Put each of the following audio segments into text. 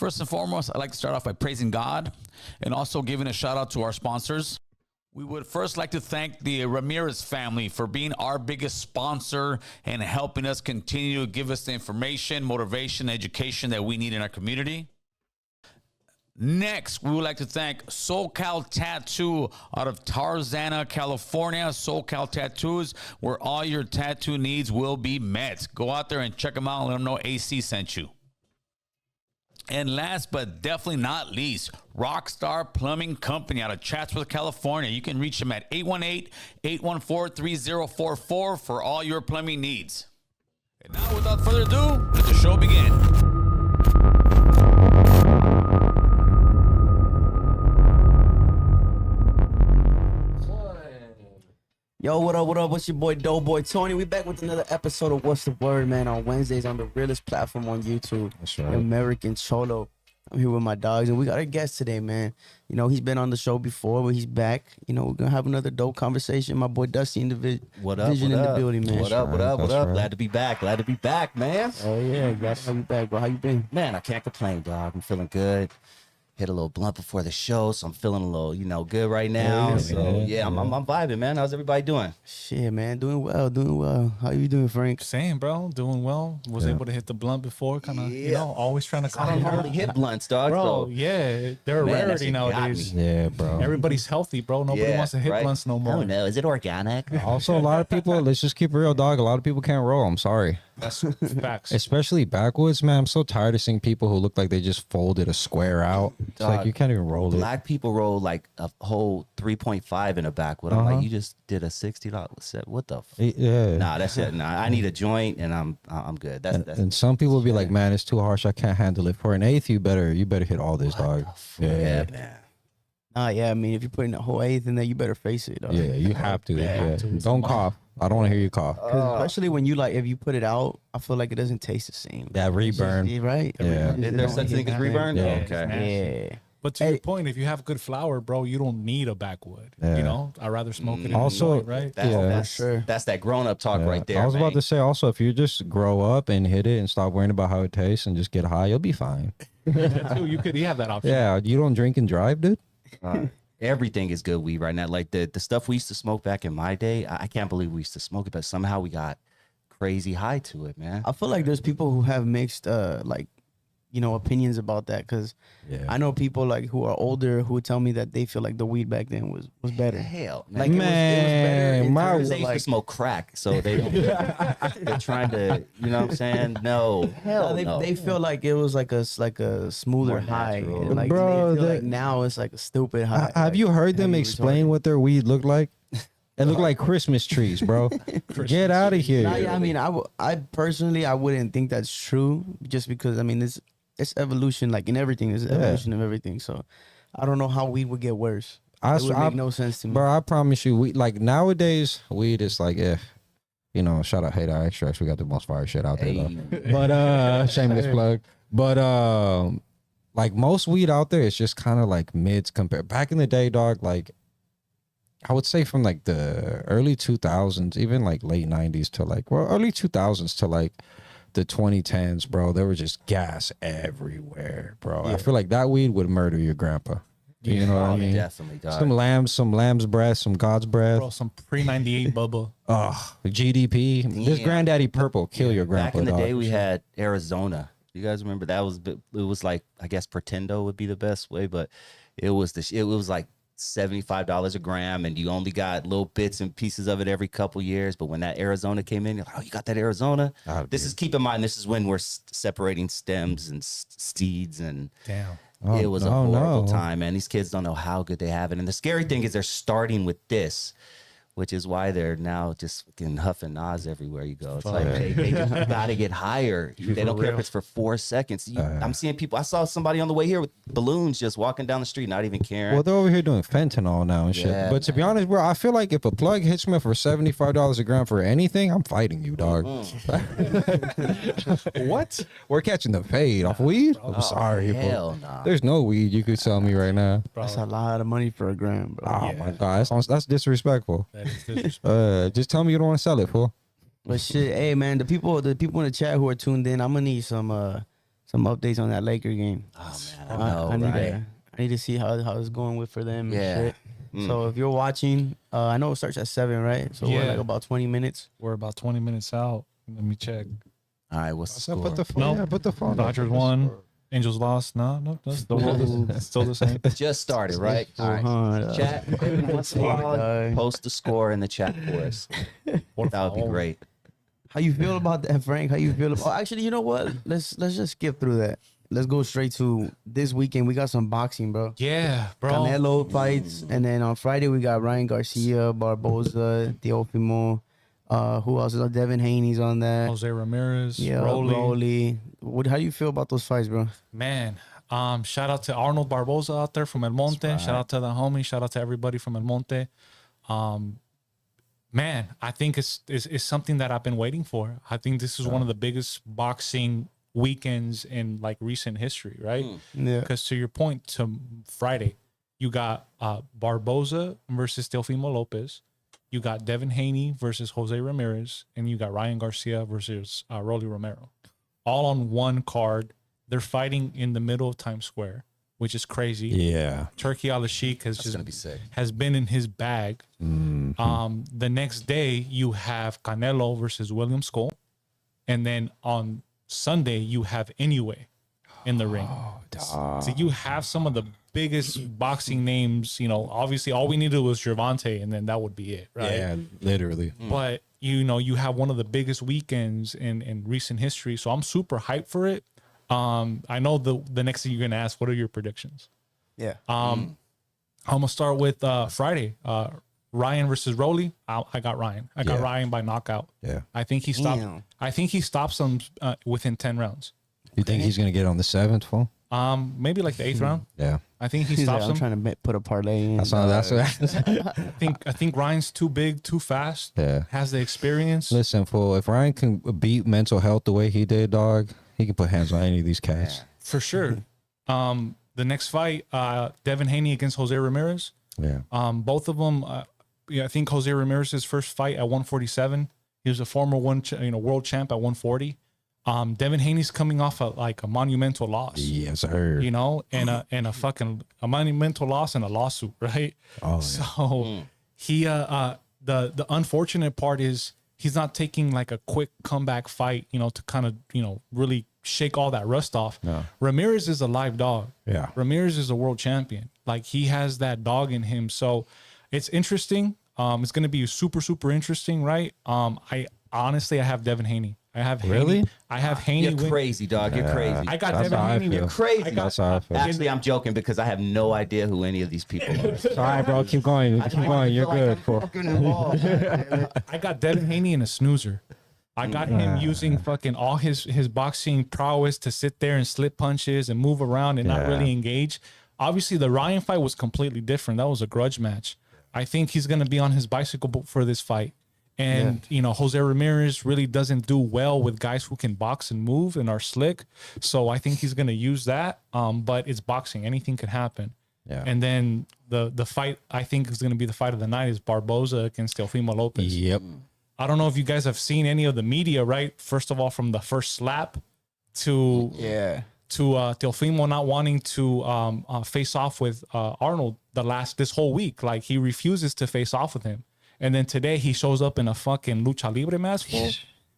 First and foremost, I'd like to start off by praising God and also giving a shout out to our sponsors. We would first like to thank the Ramirez family for being our biggest sponsor and helping us continue to give us the information, motivation, education that we need in our community. Next, we would like to thank SoCal Tattoo out of Tarzana, California. SoCal Tattoos, where all your tattoo needs will be met. Go out there and check them out and let them know AC sent you. And last but definitely not least, Rockstar Plumbing Company out of Chatsworth, California. You can reach them at 818-814-3044 for all your plumbing needs. And now, without further ado, let the show begin. Yo, what up, what up? What's your boy, Doughboy Tony? We back with another episode of What's the Word, man, on Wednesdays on the realest platform on YouTube. That's right. American Cholo. I'm here with my dogs, and we got a guest today, man. You know, he's been on the show before, but he's back. You know, we're going to have another dope conversation. My boy Dusty in the Vision in the building, man. What up? Glad to be back, man. Oh, yeah. Glad to have you back, bro. How you been? Man, I can't complain, dog. I'm feeling good. Hit a little blunt before the show, so I'm feeling a little, good right now. I'm vibing, man. How's everybody doing? Shit, man. Doing well. How you doing, Frank? Same, bro. Doing well. Was able to hit the blunt before. Kind of, always trying to I don't normally hit blunts, dog. Bro, so. yeah. They're a Man, rarity nowadays. Yeah, bro. Everybody's healthy, bro. Nobody wants to hit blunts no more. Oh, no. Is it organic? Also, a lot of people, let's just keep it real, dog. A lot of people can't roll. I'm sorry. That's facts. Especially backwoods, man. I'm so tired of seeing people who look like they just folded a square out. It's Dog, like you can't even roll it. Black people roll like a whole 3.5 in a backwood. I'm like, you just did a $60 set. What the? Yeah. Nah, that's it. Nah, I need a joint, and I'm good. That's And some people will be like, man, it's too harsh. I can't handle it. For an eighth, you better hit all this, dog. yeah, man. Nah, yeah, I mean, if you're putting a whole eighth in there, you better face it, dog. Yeah, you have to. Yeah. Don't cough. I don't want to hear you cough. Especially when you, like, if you put it out, I feel like it doesn't taste the same. That reburn. Yeah, right? Yeah. Is there such thing as reburn? Yeah. Okay. Yeah. But to your point, if you have good flour, bro, you don't need a backwood. Yeah. You know, I'd rather smoke it in Also, the joint, right? That's sure. That's that grown up talk right there. I was about man. to say also, if you just grow up and hit it and stop worrying about how it tastes and just get high, you'll be fine. That too, you have that option. Yeah, you don't drink and drive, dude. Everything is good weed right now. Like the stuff we used to smoke back in my day, I can't believe we used to smoke it, but somehow we got crazy high to it, man. I feel like there's people who have mixed, opinions about that. Because I know people, like, who are older who tell me that they feel like the weed back then was better. Hell, Like, man. it was better in Man, terms They of, used to like, smoke crack, so they're trying to, you know what I'm saying? No, hell no. they feel like it was like a smoother More high. natural. And, like, Bro, they feel they- like now it's like a stupid high. Have you heard them heavy explain retarded. what their weed looked like? It looked like Christmas trees, bro. Get out of here. Nah, yeah, I mean, I personally, I wouldn't think that's true, just because, I mean, it's evolution, like in everything. There's evolution of everything. So I don't know how weed would get worse. It would make no sense to me. Bro, I promise you, like nowadays, weed is like, shout out Hater Extracts. We got the most fire shit out there, though. But shameless plug. But like most weed out there, it's just kind of like mids compared. Back in the day, dog, like I would say from like the early 2000s, even like late 90s to like, early 2000s to like the 2010s, bro, there was just gas everywhere, bro. I feel like that weed would murder your grandpa. You know what I mean? Definitely, dog. Some lamb's breath, some God's breath. Bro, some pre-98 Bubba. GDP. This Damn. Granddaddy Purple kill your grandpa. Back in the dog. day, we had Arizona. You guys remember that it was like, I guess Pretendo would be the best way, but it was like $75 a gram, and you only got little bits and pieces of it every couple years. But when that Arizona came in, you're like, oh, you got that Arizona? Keep in mind, this is when we're separating stems and seeds, and Damn. it was a horrible time, man. These kids don't know how good they have it. And the scary thing is they're starting with this, which is why they're now just fucking huffing Nas everywhere you go. It's like they just gotta get higher. They don't care if it's for 4 seconds. I'm seeing people. I saw somebody on the way here with balloons just walking down the street, not even caring. Well, they're over here doing fentanyl now and shit. Yeah, but to be honest, bro, I feel like if a plug hits me for $75 a gram for anything, I'm fighting you, dog. What? We're catching the fade off weed? I'm sorry, hell bro. nah. There's no weed you could sell me right now. Bro, That's a lot of money for a gram, bro. Oh my god, that's disrespectful. that is disrespectful. Just tell me you don't want to sell it, fool. But shit, hey man, the people in the chat who are tuned in, I'm gonna need some some updates on that Laker game. Oh man, I know, right? I need to see how it's going with for them. Yeah. And shit. So if you're watching, I know it starts at 7, right? So we're like about 20 minutes. We're about 20 minutes out. Let me check. All right, what's the score? Put the phone. Yeah, put the phone. Dodgers won. Angels lost. No, that's still the same. Just started, right? All right. Chat. Every once in a while, post the score in the chat for us. That would be great. How you feel about that, Frank? How you feel about? Oh, actually, you know what? Let's just skip through that. Let's go straight to this weekend. We got some boxing, bro. Yeah, bro. Canelo fights, and then on Friday we got Ryan Garcia, Barboza, Teofimo. Who else is on? Devin Haney's on that. Jose Ramirez. Yeah, Rolly. How do you feel about those fights, bro? Man, shout out to Arnold Barboza out there from El Monte. Right. Shout out to the homie. Shout out to everybody from El Monte. Man, I think it's something that I've been waiting for. I think this is one of the biggest boxing weekends in like recent history, right? Yeah. Because to your point, to Friday, you got Barboza versus Teofimo Lopez. You got Devin Haney versus Jose Ramirez, and you got Ryan Garcia versus Rolly Romero, all on one card. They're fighting in the middle of Times Square, which is crazy. Yeah, Turkey Al-Sheikh has been in his bag. The next day you have Canelo versus William Skull, and then on Sunday you have Inoue in the ring. So you have some of the biggest boxing names. You know, obviously all we needed was Gervonta, and then that would be it, right? Yeah, literally. But you know, you have one of the biggest weekends in recent history, so I'm super hyped for it. I know the next thing you're gonna ask, what are your predictions? Yeah. I'm gonna start with Friday. Ryan versus Rolly. I got Ryan. I got Ryan by knockout. Yeah. I think he stopped. Damn. I think he stops them within 10 rounds. You think he's gonna get on the 7th, fool? Maybe like the 8th round. Yeah. I think he He's like, stops I'm him. trying to put a parlay in. That's I think Ryan's too big, too fast. Yeah. Has the experience. Listen, fool. If Ryan can beat mental health the way he did, dog, he can put hands on any of these cats. For sure. The next fight, Devin Haney against Jose Ramirez. Yeah. Both of them. I think Jose Ramirez's first fight at 147. He was a former world champ at 140. Devin Haney's coming off a monumental loss. Yes, sir. You know, and a monumental loss and a lawsuit, right? Oh, yeah. So he the unfortunate part is he's not taking like a quick comeback fight, you know, to kind of, you know, really shake all that rust off. No. Ramirez is a live dog. Yeah. Ramirez is a world champion. Like he has that dog in him. So it's interesting. It's going to be super, super interesting, right? I honestly have Devin Haney. I have Really? Haney. I have Haney. You're crazy, dog. You're crazy. I got That's Devin how I Haney. feel. You're crazy. That's how I feel. Actually, I'm joking because I have no idea who any of these people are. All right, bro. Keep going. Keep going. You're good, fool. I got Devin Haney in a snoozer. I got him using fucking all his boxing prowess to sit there and slip punches and move around and not really engage. Obviously, the Ryan fight was completely different. That was a grudge match. I think he's going to be on his bicycle for this fight. And, you know, Jose Ramirez really doesn't do well with guys who can box and move and are slick. So I think he's going to use that. But it's boxing. Anything could happen. Yeah. And then the fight I think is going to be the fight of the night is Barboza against Teofimo Lopez. Yep. I don't know if you guys have seen any of the media, right? First of all, from the first slap to Teofimo not wanting to face off with Arnold this whole week. Like he refuses to face off with him. And then today he shows up in a fucking lucha libre mask.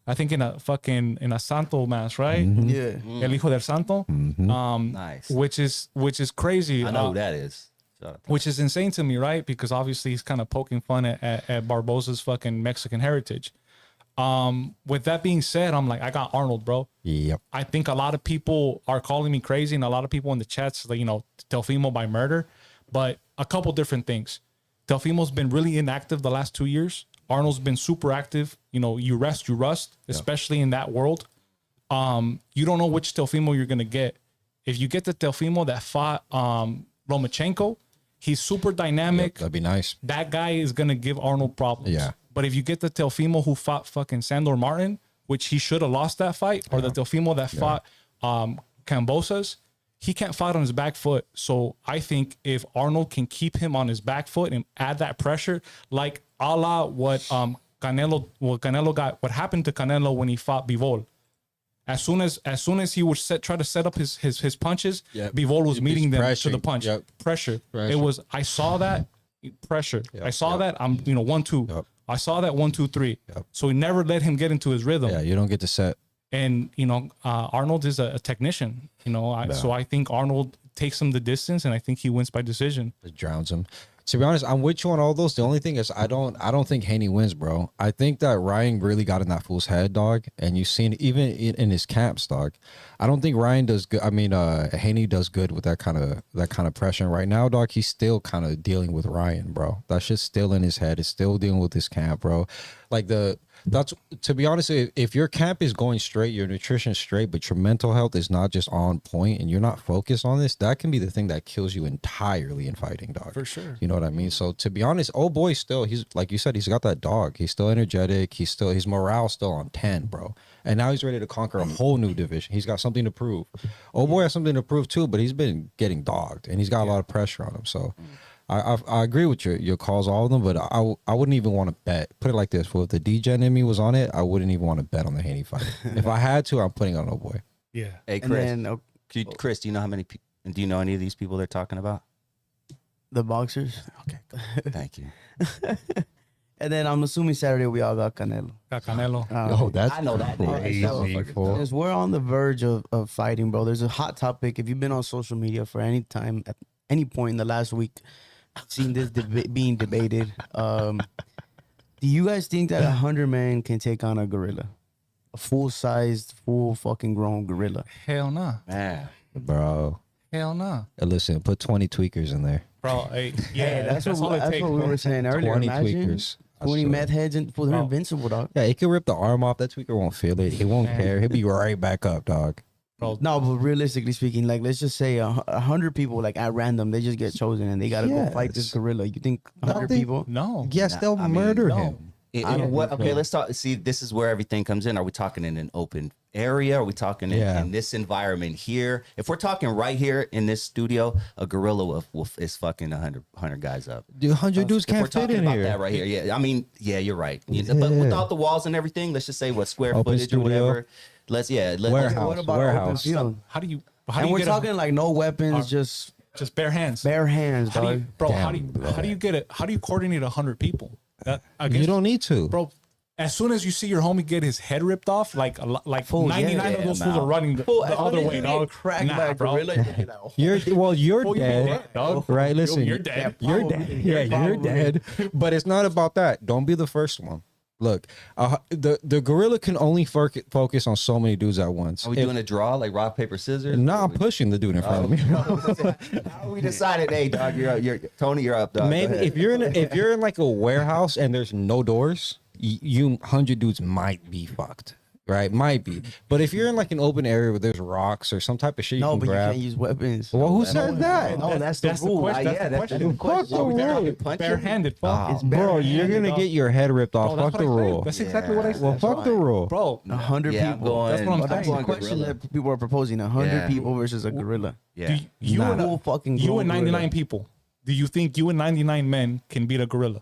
I think in a Santo mask, right? Yeah. El Hijo del Santo. Nice. Which is crazy. I know who that is. Which is insane to me, right? Because obviously he's kind of poking fun at Barboza's fucking Mexican heritage. With that being said, I'm like, I got Arnold, bro. Yep. I think a lot of people are calling me crazy, and a lot of people in the chats, like, you know, Teofimo by murder. But a couple different things. Teofimo's been really inactive the last 2 years. Arnold's been super active. You know, you rest, you rust, especially in that world. You don't know which Teofimo you're gonna get. If you get the Teofimo that fought Lomachenko, he's super dynamic. Yep, that'd be nice. That guy is gonna give Arnold problems. Yeah. But if you get the Teofimo who fought fucking Sandor Martin, which he should have lost that fight, or the Teofimo that fought Cambosas, he can't fight on his back foot. So I think if Arnold can keep him on his back foot and add that pressure, like a la what happened to Canelo when he fought Bivol. As soon as he would try to set up his punches, Yep. Bivol was meeting them to the pressuring. punch. Yep. Pressure. Pressure. It was. I saw that pressure. I saw that. I'm 1-2. Yep. I saw that 1-2-3. Yep. So he never let him get into his rhythm. Yeah, you don't get to set. And Arnold is a technician. So I think Arnold takes him the distance, and I think he wins by decision. It drowns him. To be honest, I'm with you on all those. The only thing is, I don't think Haney wins, bro. I think that Ryan really got in that fool's head, dog. And you've seen even in his camps, dog. I don't think Ryan does good. I mean, Haney does good with that kind of pressure. Right now, dog, he's still kind of dealing with Ryan, bro. That shit's still in his head. It's still dealing with his camp, bro. Like that's to be honest, if your camp is going straight, your nutrition is straight, but your mental health is not just on point and you're not focused on this, that can be the thing that kills you entirely in fighting, dog. For sure. You know what I mean? So to be honest, oh boy, still he's like you said, he's got that dog. He's still energetic. His morale still on 10, bro. And now he's ready to conquer a whole new division. He's got something to prove. Oh boy has something to prove too, but he's been getting dogged and he's got a lot of pressure on him. So I agree with your calls, all of them, but I wouldn't even want to bet. Put it like this: if the D-Gen in me was on it, I wouldn't even want to bet on the Haney fight. If I had to, I'm putting on Oh Boy. Yeah. Hey, And Chris. then Chris, do you know how many? Do you know any of these people they're talking about? the boxers. Okay, thank you. And then I'm assuming Saturday we all got Canelo. Got Canelo. Oh, that's I know that name. crazy. fool. Because we're on the verge of fighting, bro. There's a hot topic. If you've been on social media for any time, at any point in the last week, seen this being debated. Do you guys think that 100 men can take on a gorilla? A full-sized, full fucking grown gorilla? Hell nah. Man, Bro. Hell nah. Listen, put 20 tweakers in there. Bro, yeah, That's all what it takes. we bro. were saying earlier. 20 Imagine tweakers. 20 meth heads and they're invincible, dog. Yeah, it could rip the arm off. That tweaker won't feel it. He won't care. He'll be right back up, dog. Bro, No, but realistically speaking, like let's just say 100 people, like at random, they just get chosen and they gotta go fight this gorilla. You think 100 they- people? no. Yes, they'll I mean, murder no. him. Okay, let's talk. See, this is where everything comes in. Are we talking in an open area? Are we talking in this environment here? If we're talking right here in this studio, a gorilla is fucking 100 guys up. Dude, 100 dudes If we're can't fit talking in about here. that right here, yeah. I mean, yeah, you're right. But without the walls and everything, let's just say what square Open footage studio. or whatever. Warehouse. What about Warehouse. open field? How do you And we're get talking like no weapons, just just bare hands? bare hands, How do you, dog. bro? Damn, How do you get it? How do you coordinate 100 people? You don't need to. bro. As soon as you see your homie get his head ripped off, like 99 of those fools are running the other way, dog. Cracked by Nah, a bro. gorilla. You're You're dead, dead, dog. right? Listen, You're dead. You're dead. Yeah, you're dead. But it's not about that. Don't be the first one. Look, the gorilla can only focus on so many dudes at once. Are we doing a draw like rock paper scissors? No, I'm pushing the dude in front of me. Now we decided, hey, dog, you're Tony, you're up, dog. Maybe Go ahead. if you're in like a warehouse and there's no doors, you 100 dudes might be fucked. Right, might be. But if you're in like an open area where there's rocks or some type of shit you No, can but you grab. can't use weapons. Well, who said that? No, that's the rule. question. That's the question. Fuck the rule. Barehanded, fuck. It's Bro, you're barehanded, gonna dog. get your head ripped off. Bro, Fuck the rule. That's exactly what I said. Well, fuck the rule. Bro, 100 Yeah, I'm people. going- That's what I'm But that's the saying. question gorilla. that people are proposing: 100 Yeah. people versus a gorilla. Yeah. you Nah. and Full fucking you grown and 99 gorilla. people. Do you think you and 99 men can beat a gorilla?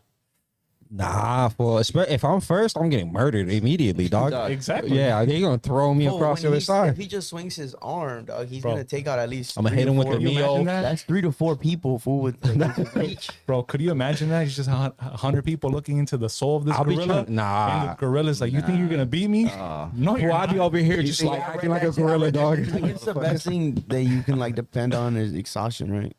Nah, well, if I'm first, I'm getting murdered immediately, dog. Exactly. Yeah, they're gonna throw me Bro, across the when other If side. he just swings his arm, dog, he's Bro. gonna take out at least. I'm gonna hit him with the Can you Neo. imagine that? That's 3 to 4 people, fool, with like, reach. Bro, could you imagine that? It's just 100 people looking into the soul of this I'll be gorilla. trying- nah. And the gorilla's like, you think you're gonna beat me? No, you're Well, I'd not. be over here just like acting like a gorilla, dog. I guess the best thing that you can like depend on is exhaustion, right?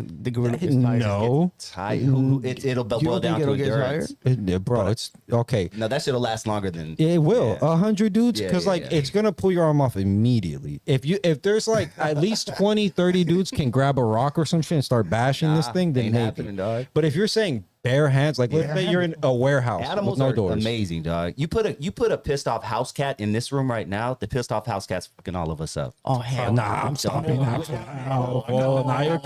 The gorilla gets tired. No, Tight. It'll You boil don't down think to it'll get endurance. bro, it's okay. No, that shit'll last longer than. It will. Yeah. 100 dudes, Yeah, because yeah, like yeah. it's gonna pull your arm off immediately. If there's like at least 20, 30 dudes can grab a rock or some shit and start bashing this thing, then ain't maybe. happening, dog. But if you're saying bare hands, like let's say you're in a warehouse Animals with no are doors. amazing, dog. You put a pissed off house cat in this room right now. The pissed off house cat's fucking all of us up. Oh hell, Nah, I'm stopping. Oh, well, now you're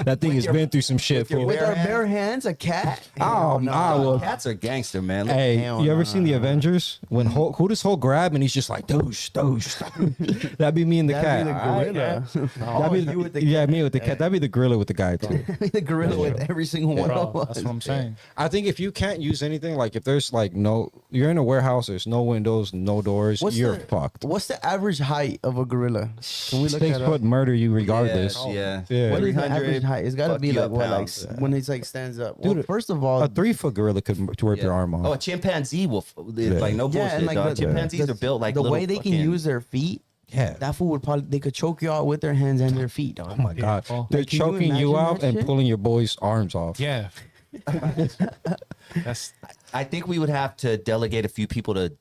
that thing has been through some shit. Fool. with our bare hands, a cat. Oh, nah, well, Cats are gangster, man. hey, Hell you ever nah. seen the Avengers when Hulk, who does Hulk grab and he's just like douche. That'd be me and the That'd cat. be the gorilla. That'd be you with the Yeah, me with the cat. That'd be the gorilla with the guy too. The gorilla with every single one of Bro, us. that's what I'm saying. I think if you can't use anything, like if there's like you're in a warehouse, there's no windows, no doors, you're fucked. What's the average height of a gorilla? Can we look 6 that foot up? murder you regardless. Yeah. Yeah. What is the 300 average height? It's got to fuck be you like up what, like pounds. when it's like stands up. Well, Dude, first of all, A 3 foot gorilla could rip Yeah. your arm off. Oh, a chimpanzee will like no bullshit. and like Dog. Chimpanzees are built like the little way they can fucking- use their feet. Yeah. That fool would probably they could choke you out with their hands and their feet. Dog. Oh my god, well, they're like, can you choking you imagine out that and shit? pulling your boy's arms off. Yeah. That's I think we would have to delegate a few people to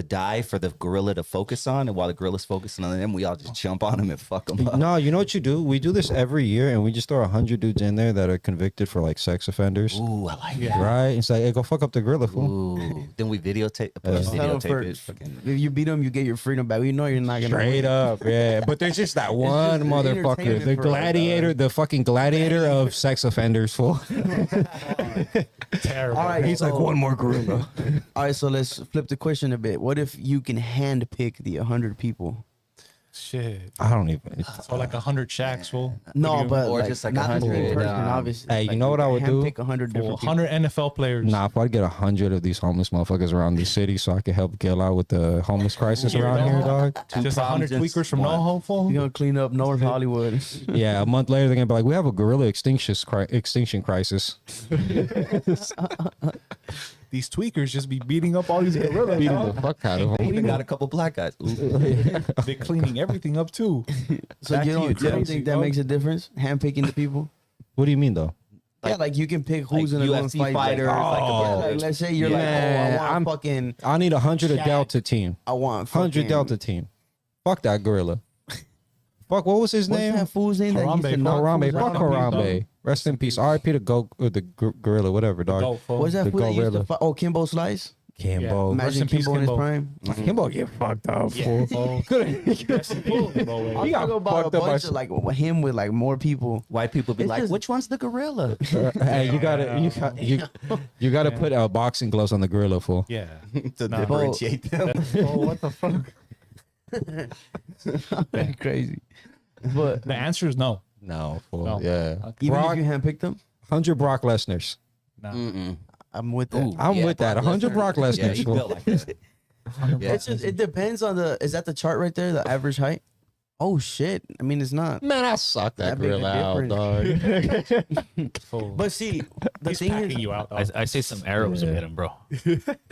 die for the gorilla to focus on, and while the gorilla's focusing on them, we all just jump on them and fuck them up. No, you know what you do? We do this every year, and we just throw 100 dudes in there that are convicted for like sex offenders. Ooh, I like that. Right? It's like, hey, go fuck up the gorilla, fool. Ooh. Then we videotape Tell 'em videotape it. Fucking, If you beat them, you get your freedom back. We know you're not gonna Straight win. up, yeah. But there's just that one just motherfucker, entertainment the for us, gladiator, the fucking gladiator of sex offenders, fool. terrible. All right, He's like, one more gorilla. All right, so let's flip the question a bit. What if you can hand pick the 100 people? Shit. I don't even. So like 100 shacks, fool. No, but Or like, just like not the same 100, person, um, obviously. Hey, you Like, know what I can would do? Pick 100 different people. 100 NFL players. Nah, if I'd get 100 of these homeless motherfuckers around the city so I could help Gil out with the homeless crisis Here, around no. here, dog. Just 100 problems, tweakers from one. No Hope, fool. You're gonna clean up North Hollywood. Yeah, a month later they're gonna be like, we have a gorilla extinction crisis. These tweakers just be beating up all these gorillas. Beating dog. the fuck out of they them. even got a couple black guys. Ooh. They're cleaning everything up too. So Back you to don't, you, you don't Jay. think that makes a difference? Hand picking the people? What do you mean though? Yeah, like you can pick Like who's gonna go and UFC fight. fighters, Like, like a yeah, bunch like, of- let's say you're Yeah, like, oh, I I'm- want fucking, I need 100 of Shaq. Delta team. I want 100 fucking- Delta team. Fuck that gorilla. Fuck, what was his What's name? that fool's name? That used to Harambe. knock Harambe. fools Fuck out? Harambe. Rest in peace. R.I.P. the gorilla, whatever, dog. Go, fool. What's that The fool that used gorilla. to fight? Oh, Kimbo Slice? Kimbo. Yeah. Rest Imagine in peace, Kimbo in his Kimbo. prime. Kimbo get fucked up, Yeah, fool. fool. Couldn't- Rest in peace, Kimbo, I'm man. He got talking about a fucked up by bunch of like him with like more people. White people be It's like, just- which one's the gorilla? Hey, you gotta put boxing gloves on the gorilla, fool. Yeah. to Nah. differentiate them. Oh, what the fuck? Very crazy. But The answer is no. No, fool. No. Yeah. even Brock, if you handpick them, 100 Brock Lesnar's. Nah. Mm-mm. I'm with that. Ooh, I'm yeah, with that. Brock 100 Lesnar. Brock Yeah, Lesnar's, he fool. built like that. Yeah. It's just, it depends on the. Is that the chart right there? The average height? Oh shit! I mean, it's not. Man, I suck That big a gorilla out, dog. Fool. But see, the He's thing packing is, you out, dog. I say some Arabs will hit him, bro.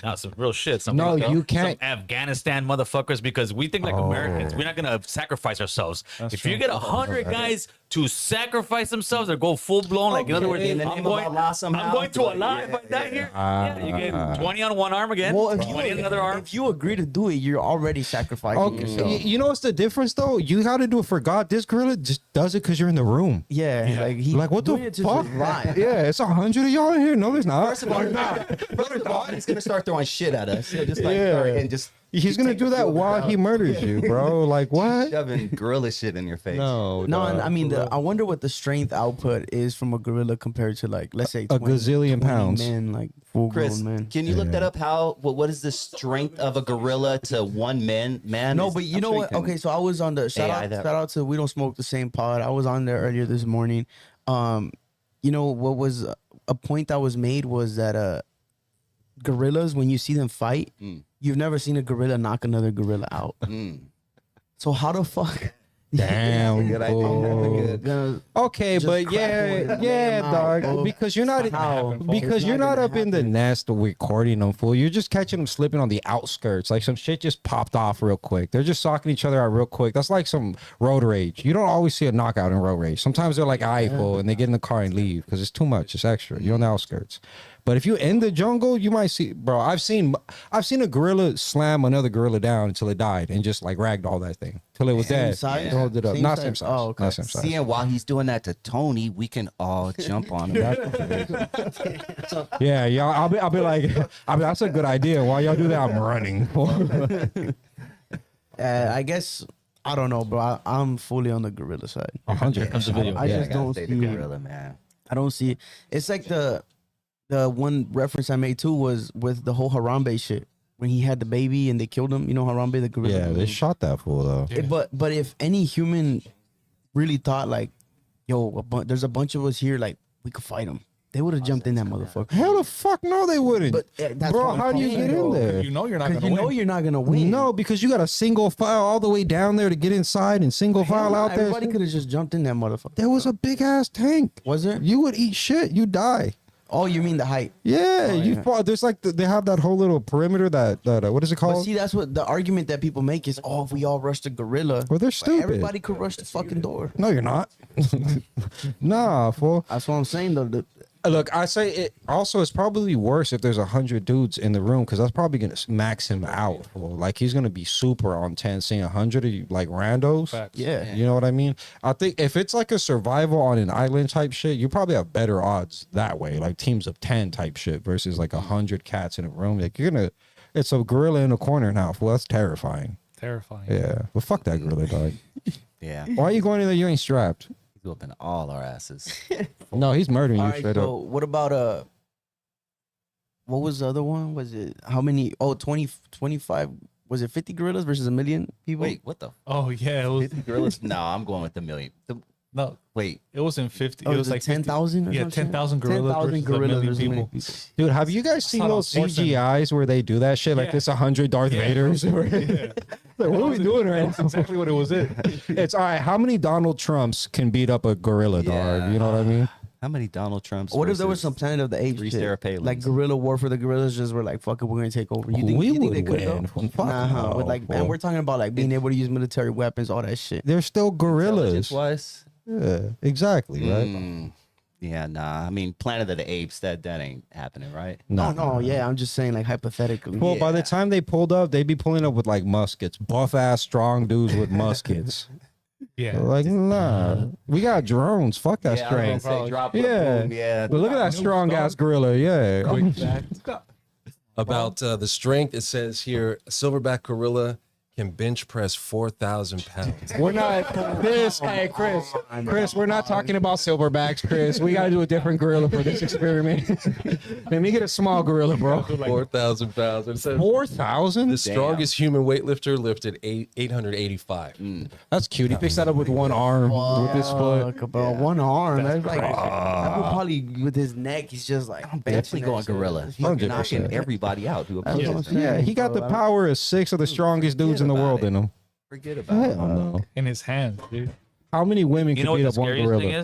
No, some real shit. Some No, real- you can't- Some Afghanistan motherfuckers because we think like Americans. We're not gonna sacrifice ourselves. If you get 100 guys to sacrifice themselves or go full blown, like in other words, in the name I'm of going, Allah somehow. I'm going to Like, Allah yeah, if I die yeah. here. Yeah, you get 20 on one arm again, well, if 20 on another arm. if you agree to do it, you're already sacrificing Okay, yourself. you know what's the difference though? You got to do it for God. This gorilla just does it because you're in the room. Yeah, like he Like what the doing it to fuck? survive. Yeah, it's 100 of y'all in here. No, there's not. First of all, he's gonna start throwing shit at us. He'll just like Yeah. start and just He's gonna do that while he murders you, bro. Like what? shoving gorilla shit in your face. No, No, and dog. I mean, I wonder what the strength output is from a gorilla compared to like, let's say, A gazillion pounds. men, like full Chris, grown men. can you look that up? What is the strength of a gorilla to one man? No, is- but you I'm know sure what? can- Okay, so I was on the shout AI out, that. shout out to We Don't Smoke the Same Pod. I was on there earlier this morning. You know what was a point that was made was that gorillas, when you see them fight, you've never seen a gorilla knock another gorilla out. So how the fuck? Damn. Good idea. fool. Gonna- Okay, Just but crack one yeah, and yeah, lay 'em out, dog. fool. Because you're not How? because It's you're not not gonna up in the happen. nest recording them, fool. You're just catching them slipping on the outskirts. Like some shit just popped off real quick. They're just socking each other out real quick. That's like some road rage. You don't always see a knockout in road rage. Sometimes they're like fool, and they get in the car and leave because it's too much. It's extra. You're on the outskirts. But if you in the jungle, you might see, bro. I've seen a gorilla slam another gorilla down until it died and just like ragdoll that thing till it was Same dead. size? Hold it up. Same Not size? same size. Oh, okay. Not same size. Seeing while he's doing that to Tony, we can all jump on him. Yeah, y'all. I'll be like, that's a good idea. While y'all do that, I'm running. I guess I don't know, bro. I'm fully on the gorilla side. 100. Comes the video. I just don't say see. the gorilla, man. I don't see. It's like the one reference I made too was with the whole Harambe shit when he had the baby and they killed him. You know Harambe, the gorilla. Yeah, they shot that fool though. But if any human really thought like yo, there's a bunch of us here. Like we could fight them. They would have jumped in that motherfucker. Hell the fuck no, they wouldn't. But that's bro, what I'm how do you saying, get in bro. there? You know you're not Because gonna you know win. you're not gonna win. No, because you got a single file all the way down there to get inside and single Hell file no, out there. Everybody could have just jumped in that motherfucker. There was a big ass tank. Was there? You would eat shit. You die. Oh, you mean the height? Yeah, you yeah. fall. There's like they have that whole little perimeter that what is it But called? see, that's what the argument that people make is, oh, if we all rush the gorilla, Well, they're but stupid. everybody could rush the fucking door. No, you're not. Nah, fool. That's what I'm saying, though. Look, I say it. Also, it's probably worse if there's 100 dudes in the room because that's probably gonna max him out. Fool. Like he's gonna be super on 10, seeing 100 of you, like randos. Facts. Yeah. You know what I mean? I think if it's like a survival on an island type shit, you probably have better odds that way, like teams of 10 type shit versus like 100 cats in a room. Like you're gonna, it's a gorilla in a corner now. Well, that's terrifying. Terrifying. Yeah, well, fuck that gorilla, dog. Yeah. Why are you going in there? You ain't strapped. He's whooping all our asses. No, he's murdering All you right, straight so up. what about what was the other one? Was it how many? Oh, 20, 25. Was it 50 gorillas versus a million people? Wait, what the? Oh yeah, it was 50 gorillas? No, I'm going with the million. no. Wait, It wasn't 50. Oh, it was like 10,000 or Yeah, something? 10,000 gorillas 10,000 versus a gorillas million versus a million people. Dude, have you guys seen not those on SportsCenter. CGIs where they do that shit? Like Yeah. this 100 Darth Yeah. Vaders? Like, what are we doing right That's now? exactly what it was. It's all right. How many Donald Trumps can beat up a gorilla, dog? You know what I mean? how many Donald Trumps? What if there was versus some Planet of the Apes three shit? Sarah Palins? Like guerrilla war for the gorillas just were like, fuck it, we're gonna take over. You think, We you think would they could win. though? Fuck Nah, no, with like, fool. and we're talking about like being able to use military weapons, all that shit. They're still gorillas. Intelligence-wise? Yeah, exactly, right? Yeah, nah. I mean, Planet of the Apes. That ain't happening, right? No, yeah, I'm just saying like hypothetically. Well, by the time they pulled up, they'd be pulling up with like muskets, buff ass, strong dudes with muskets. Yeah. Like, nah, we got drones. Fuck that strength. drop Yeah. boom, yeah. But look at that strong ass gorilla. Yeah. Quick fact about the strength. It says here, a silverback gorilla can bench press 4,000 pounds. We're not this. Hey, Chris. Chris, we're not talking about silverbacks, Chris. We got to do a different gorilla for this experiment. Let me get a small gorilla, bro. 4,000 pounds. It says 4,000? the strongest human weightlifter lifted 885. That's cute. He picks that up with one arm, with his foot. Fuck, about one arm. That's like that would probably with his neck. He's just like I'm Definitely going gorilla. He's 100%. knocking everybody out who That's what I'm approaches. saying, Yeah, he got the bro. power of 6 of the strongest dudes in the about world it. in him. Forget about it. I don't know. In his hands, dude. How many women You can know what beat the up one scariest thing gorilla?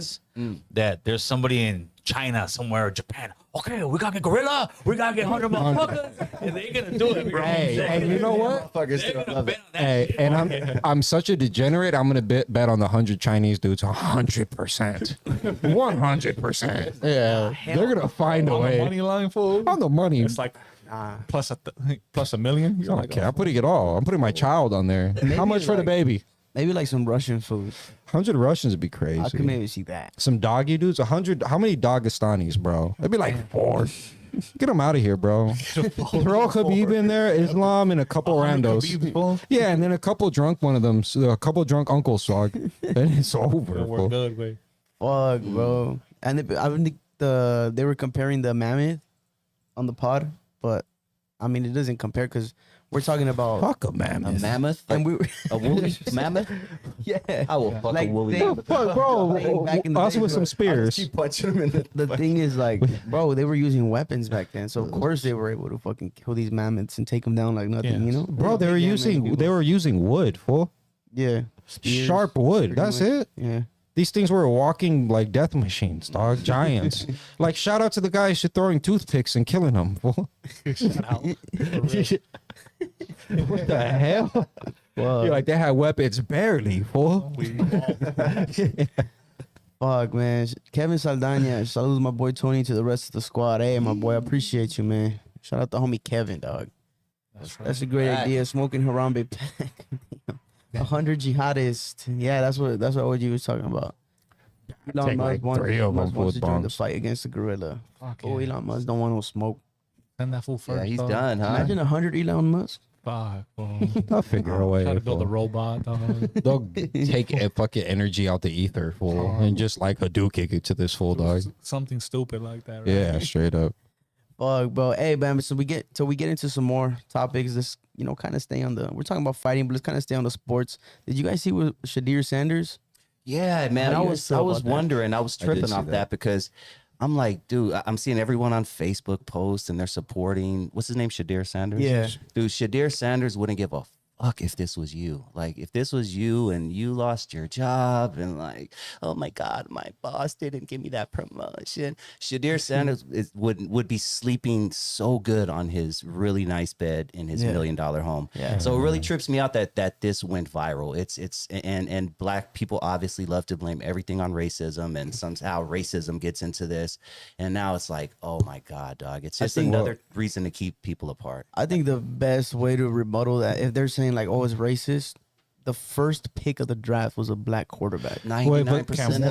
is? That there's somebody in China somewhere, or Japan. Okay, we gotta get gorilla. We gotta get 100 motherfuckers. And they're gonna do it. Bro. Hey, you know what? They're gonna bet on that. Hey, and I'm such a degenerate. I'm gonna bet on the 100 Chinese dudes 100%, 100%. Yeah, they're gonna find a On the way. money line, fool. On the money. It's like plus a million. You're like, Okay, I'm putting it all. I'm putting my child on there. How much for the baby? maybe like some Russian food. 100 Russians would be I crazy. could maybe see that. Some doggy dudes. 100. How many Dagestanis, bro? It'd be like 4. Get them out of here, bro. Throw Khabib in there, Islam, and a couple randos. Khabib, fool. Yeah, and then a couple drunk one of them, so a couple drunk uncles, dog. Then it's over. We're fool. good, way. Fuck, bro. And I think they were comparing the mammoth on the pod, but I mean it doesn't compare because we're talking about Fuck a A mammoth. mammoth? and we were A woolly mammoth? yeah. I will fuck Like a woolly they- mammoth. Fuck, bro. Back in the Us day, with bro, some spears. punching him in the The thing is, like, bro, they were using weapons back then, so of course they were able to fucking kill these mammoths and take them down like nothing, Yeah. you know? Bro, they were Yeah, using man, they were using wood, fool. yeah, spears, Sharp wood. pretty That's much. it. Yeah, These things were walking like death machines, dog. Giants. Like shout out to the guys who throwing toothpicks and killing them. Fool. What the hell? You're like they had weapons barely, fool. fuck, man. Kevin Saldana, salute my boy Tony to the rest of the squad. Hey, my boy, I appreciate you, man. Shout out to homie Kevin, dog. That's a great idea. Smoking Harambe pack. 100 jihadists. Yeah, that's what OG was talking about. Elon Take like 3 of them Musk wants for to join the bongs. fight against the gorilla. Fuck Oh, yeah. Elon Musk don't want no smoke. Send that fool first. Yeah, he's dog. done, huh? Imagine 100 Elon Musk. Fuck, fool. I'll figure a way. Try to build a fool. robot, dog. They'll take a fucking energy out the ether, fool, and just like Hadouken kick it to this fool, dog. Something stupid like that, right? Yeah, straight up. Fuck, bro. Hey, man. So we get into some more topics. This, kind of stay on the. We're talking about fighting, but let's kind of stay on the sports. Did you guys see what Shedeur Sanders? Yeah, man. How I you was feel about that? wondering. I was did tripping see off that. that because I'm like, dude, I'm seeing everyone on Facebook post and they're supporting what's his name, Shedeur Sanders. Yeah. Dude, Shedeur Sanders wouldn't give a fuck if this was you. Like, if this was you and you lost your job and like, oh my God, my boss didn't give me that promotion. Shedeur Sanders would be sleeping so good on his really nice bed in his $1 million home. Yeah. So it really trips me out that this went viral. It's and black people obviously love to blame everything on racism, and somehow racism gets into this. And now it's like, oh my God, dog. It's just another reason to keep people apart. I think the best way to rebuttal that, if they're saying like, oh, it's racist, the first pick of the draft was a black quarterback. 99%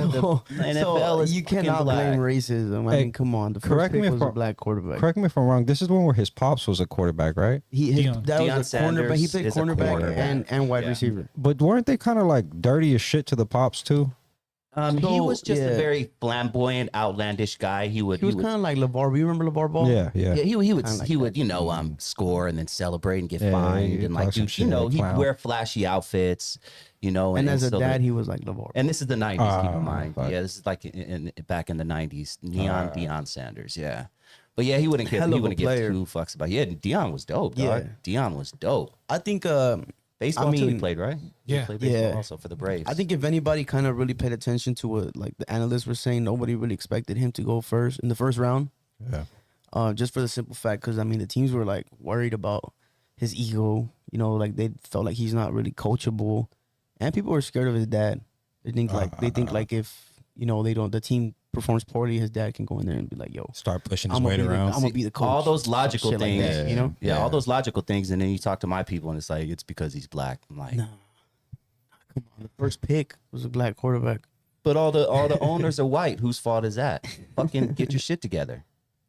of the NFL is you fucking cannot black. blame racism. I Hey, mean, come on. The first correct me pick if was a I'm- black quarterback. Correct me if I'm wrong. This is the one where his pops was a quarterback, right? Deion. That Deion was a cornerback. He Sanders played is a cornerback quarterback. and wide Yeah. receiver. But weren't they kind of like dirty as shit to the pops too? He So, was just yeah. a very flamboyant, outlandish guy. He would He was kind of like LeVar. You remember LeVar Ball? Yeah, yeah. Yeah, he would Kinda like he that. would score and then celebrate and get Yeah, fined he'd and talk like some do, shit, he'd clown. wear flashy outfits, And as a so dad, he was like LeVar. and this is the 90s, keep in mind. fuck. Yeah, this is like back in the 90s. Deion Sanders, yeah. But yeah, he wouldn't give Hell of a give player. 2 fucks about. Yeah, Deion was dope, dog. Yeah. Deion was dope. I think. Baseball too, he mean, played, right? Yeah. He played baseball Yeah. also for the Braves. I think if anybody kind of really paid attention to what like the analysts were saying, nobody really expected him to go first in the first round. Yeah. Just for the simple fact, because I mean, the teams were like worried about his ego. Like they felt like he's not really coachable, and people were scared of his dad. They think like if the team performs poorly, his dad can go in there and be like, "Yo, Start pushing his I'm weight I'm around. gonna be the coach." all those logical Shit like things, that, Yeah, all those logical things, and then you talk to my people, and it's like it's because he's black. I'm like, No. Come on, the first pick was a black quarterback. but all the owners are white. Whose fault is that? Fucking get your shit together.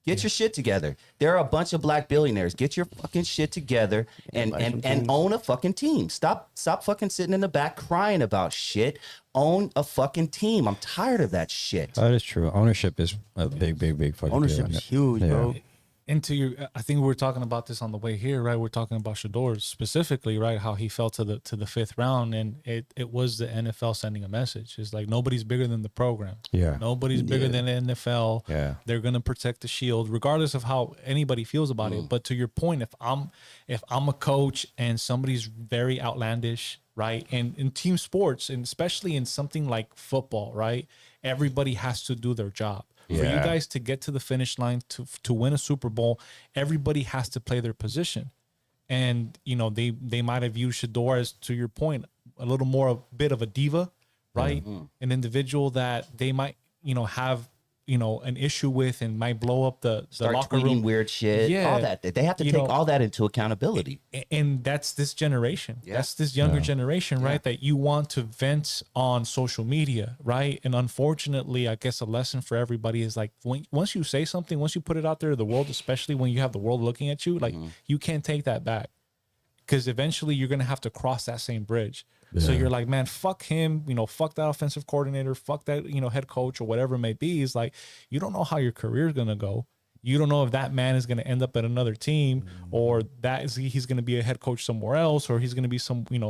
Get your shit together. There are a bunch of black billionaires. Get your fucking shit together and buy some and teams. own a fucking team. Stop fucking sitting in the back crying about shit. Own a fucking team. I'm tired of that shit. That is true. Ownership is a big fucking Ownership deal. is huge, Yeah. bro. I think we were talking about this on the way here, right? We're talking about Shedeur specifically, right? How he fell to the 5th round, and it was the NFL sending a message. It's like nobody's bigger than the program. Yeah. Nobody's bigger than the NFL. Yeah. They're gonna protect the shield, regardless of how anybody feels about it. But to your point, if I'm a coach and somebody's very outlandish, right? And in team sports, and especially in something like football, right? Everybody has to do their job. For you Yeah. guys to get to the finish line to win a Super Bowl, everybody has to play their position. And they might have viewed Shedeur as, to your point, a little more a bit of a diva, right? An individual that they might have an issue with and might blow up the Start locker tweeting room. weird shit. Yeah. All that. They have to You take know, all that into accountability. And that's this generation. Yeah. That's this younger generation, right? That you want to vent on social media, right? And unfortunately, I guess a lesson for everybody is like once you say something, once you put it out there to the world, especially when you have the world looking at you, like you can't take that back. Because eventually you're gonna have to cross that same bridge. So you're like, man, fuck him, fuck that offensive coordinator, fuck that, head coach or whatever it may be. It's like you don't know how your career is gonna go. You don't know if that man is going to end up at another team or he's going to be a head coach somewhere else, or he's going to be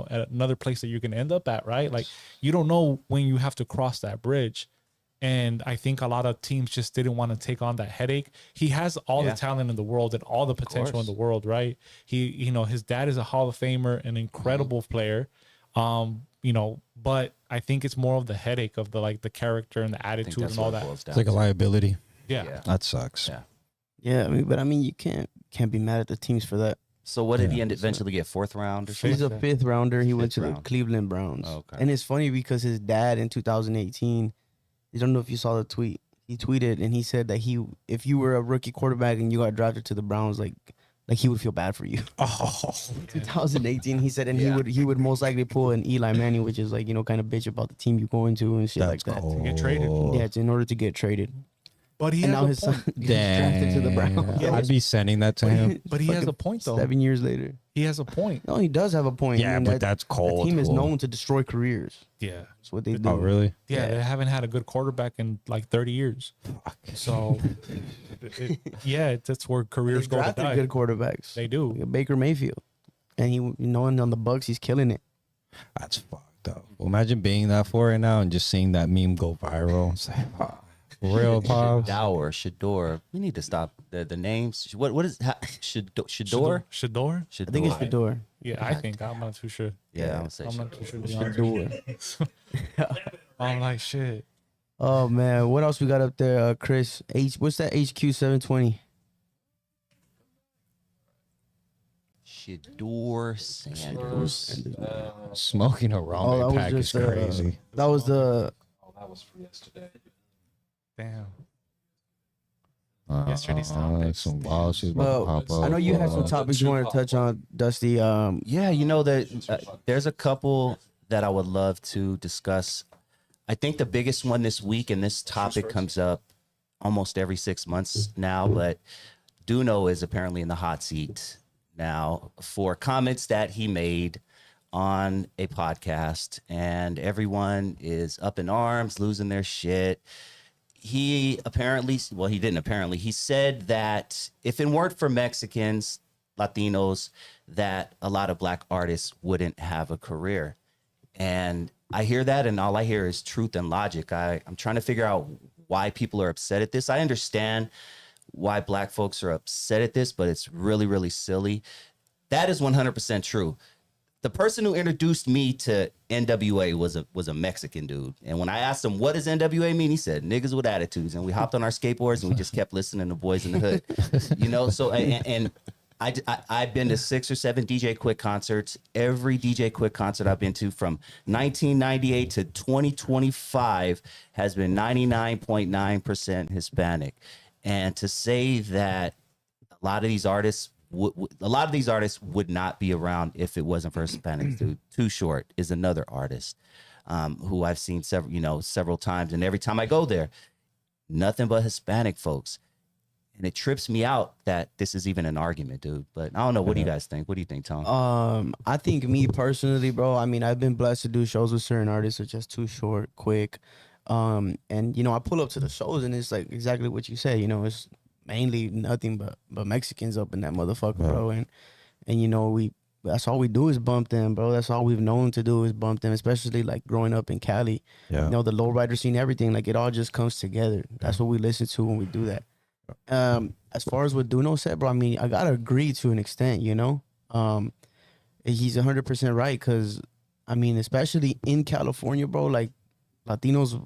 at another place that you're going to end up at, right? Like you don't know when you have to cross that bridge. And I think a lot of teams just didn't want to take on that headache. He has all the talent in the world and all the potential in the world, right? He, his dad is a Hall of Famer, an incredible player. But I think it's more of the headache of the character and the I think attitude that's and all what it that. boils down It's like a to. liability. Yeah. That sucks. Yeah. Yeah, but you can't be mad at the teams for that. So what did he eventually get? 4th round or something? He's a 5th rounder. He went to the round. Cleveland Browns. Oh, okay. And it's funny because his dad in 2018, I don't know if you saw the tweet. He tweeted and he said that if you were a rookie quarterback and you got drafted to the Browns, like he would feel bad for you. Oh, 2018, he said, and he would most likely pull an Eli Manning, which is kind of bitch about the team you go into and shit like that. To get traded. Yeah, it's in order to get traded. But he And has now a his point. son gets drafted to the Browns. I'd be sending that to him. But he has a point though. 7 years later. He has a point. No, he does have a point. Yeah, but that's The cold. team is cool. known to destroy careers. Yeah. That's what they do. Oh, really? Yeah, they haven't had a good quarterback in like 30 years. So, that's where They careers go to drafted die. good quarterbacks. They do. Like Baker Mayfield. And and on the Bucks, he's killing it. That's fucked though. Imagine being that for right now and just seeing that meme go viral. It's like, real pops. Shedeur. We need to stop the names. What is Shedeur? Shedeur? I think it's Shedeur. Yeah, I think. I'm not too sure. Yeah, I'm gonna say I'm Shedeur. not too sure. To be honest. I'm like, shit. Oh man, what else we got up there, Chris? What's that HQ 720? Shedeur Sanders. Smoking a Oh, ramen that was pack is just crazy. that was the That was for yesterday. Damn. Yesterday's topics. Some wild shit about well. to pop up. I know you had some topics you wanted to touch on, Dusty. Yeah, you know that there's a couple that I would love to discuss. I think the biggest one this week, and this topic comes up almost every 6 months now, but Duno is apparently in the hot seat now for comments that he made on a podcast, and everyone is up in arms, losing their shit. He apparently, well, he didn't apparently, he said that if it weren't for Mexicans, Latinos, that a lot of black artists wouldn't have a career. And I hear that, and all I hear is truth and logic. I'm trying to figure out why people are upset at this. I understand why black folks are upset at this, but it's really, really silly. That is 100% true. The person who introduced me to NWA was a Mexican dude. And when I asked him, what does NWA mean? He said, niggas with attitudes. And we hopped on our skateboards and we just kept listening to Boys in the Hood. You know, so, and I've been to 6 or 7 DJ Quick concerts. Every DJ Quick concert I've been to from 1998 to 2025 has been 99.9% Hispanic. And to say that a lot of these artists would not be around if it wasn't for Hispanics. Dude, Too Short is another artist who I've seen several times, and every time I go there, nothing but Hispanic folks. And it trips me out that this is even an argument, dude. But I don't know. What do you guys think? What do you think, Tom? I think me personally, bro. I mean, I've been blessed to do shows with certain artists, such as Too Short, Quick, and you know, I pull up to the shows, and it's like exactly what you say. You know, it's mainly nothing but Mexicans up in that motherfucker, bro. And you know, that's all we do is bump them, bro. That's all we've known to do is bump them, especially like growing up in Cali. Yeah. You know, the lowrider scene, everything, like it all just comes together. That's what we listen to when we do that. As far as what Duno said, bro, I mean, I gotta agree to an extent, you know. He's 100% right, because I mean, especially in California, bro, like Latinos,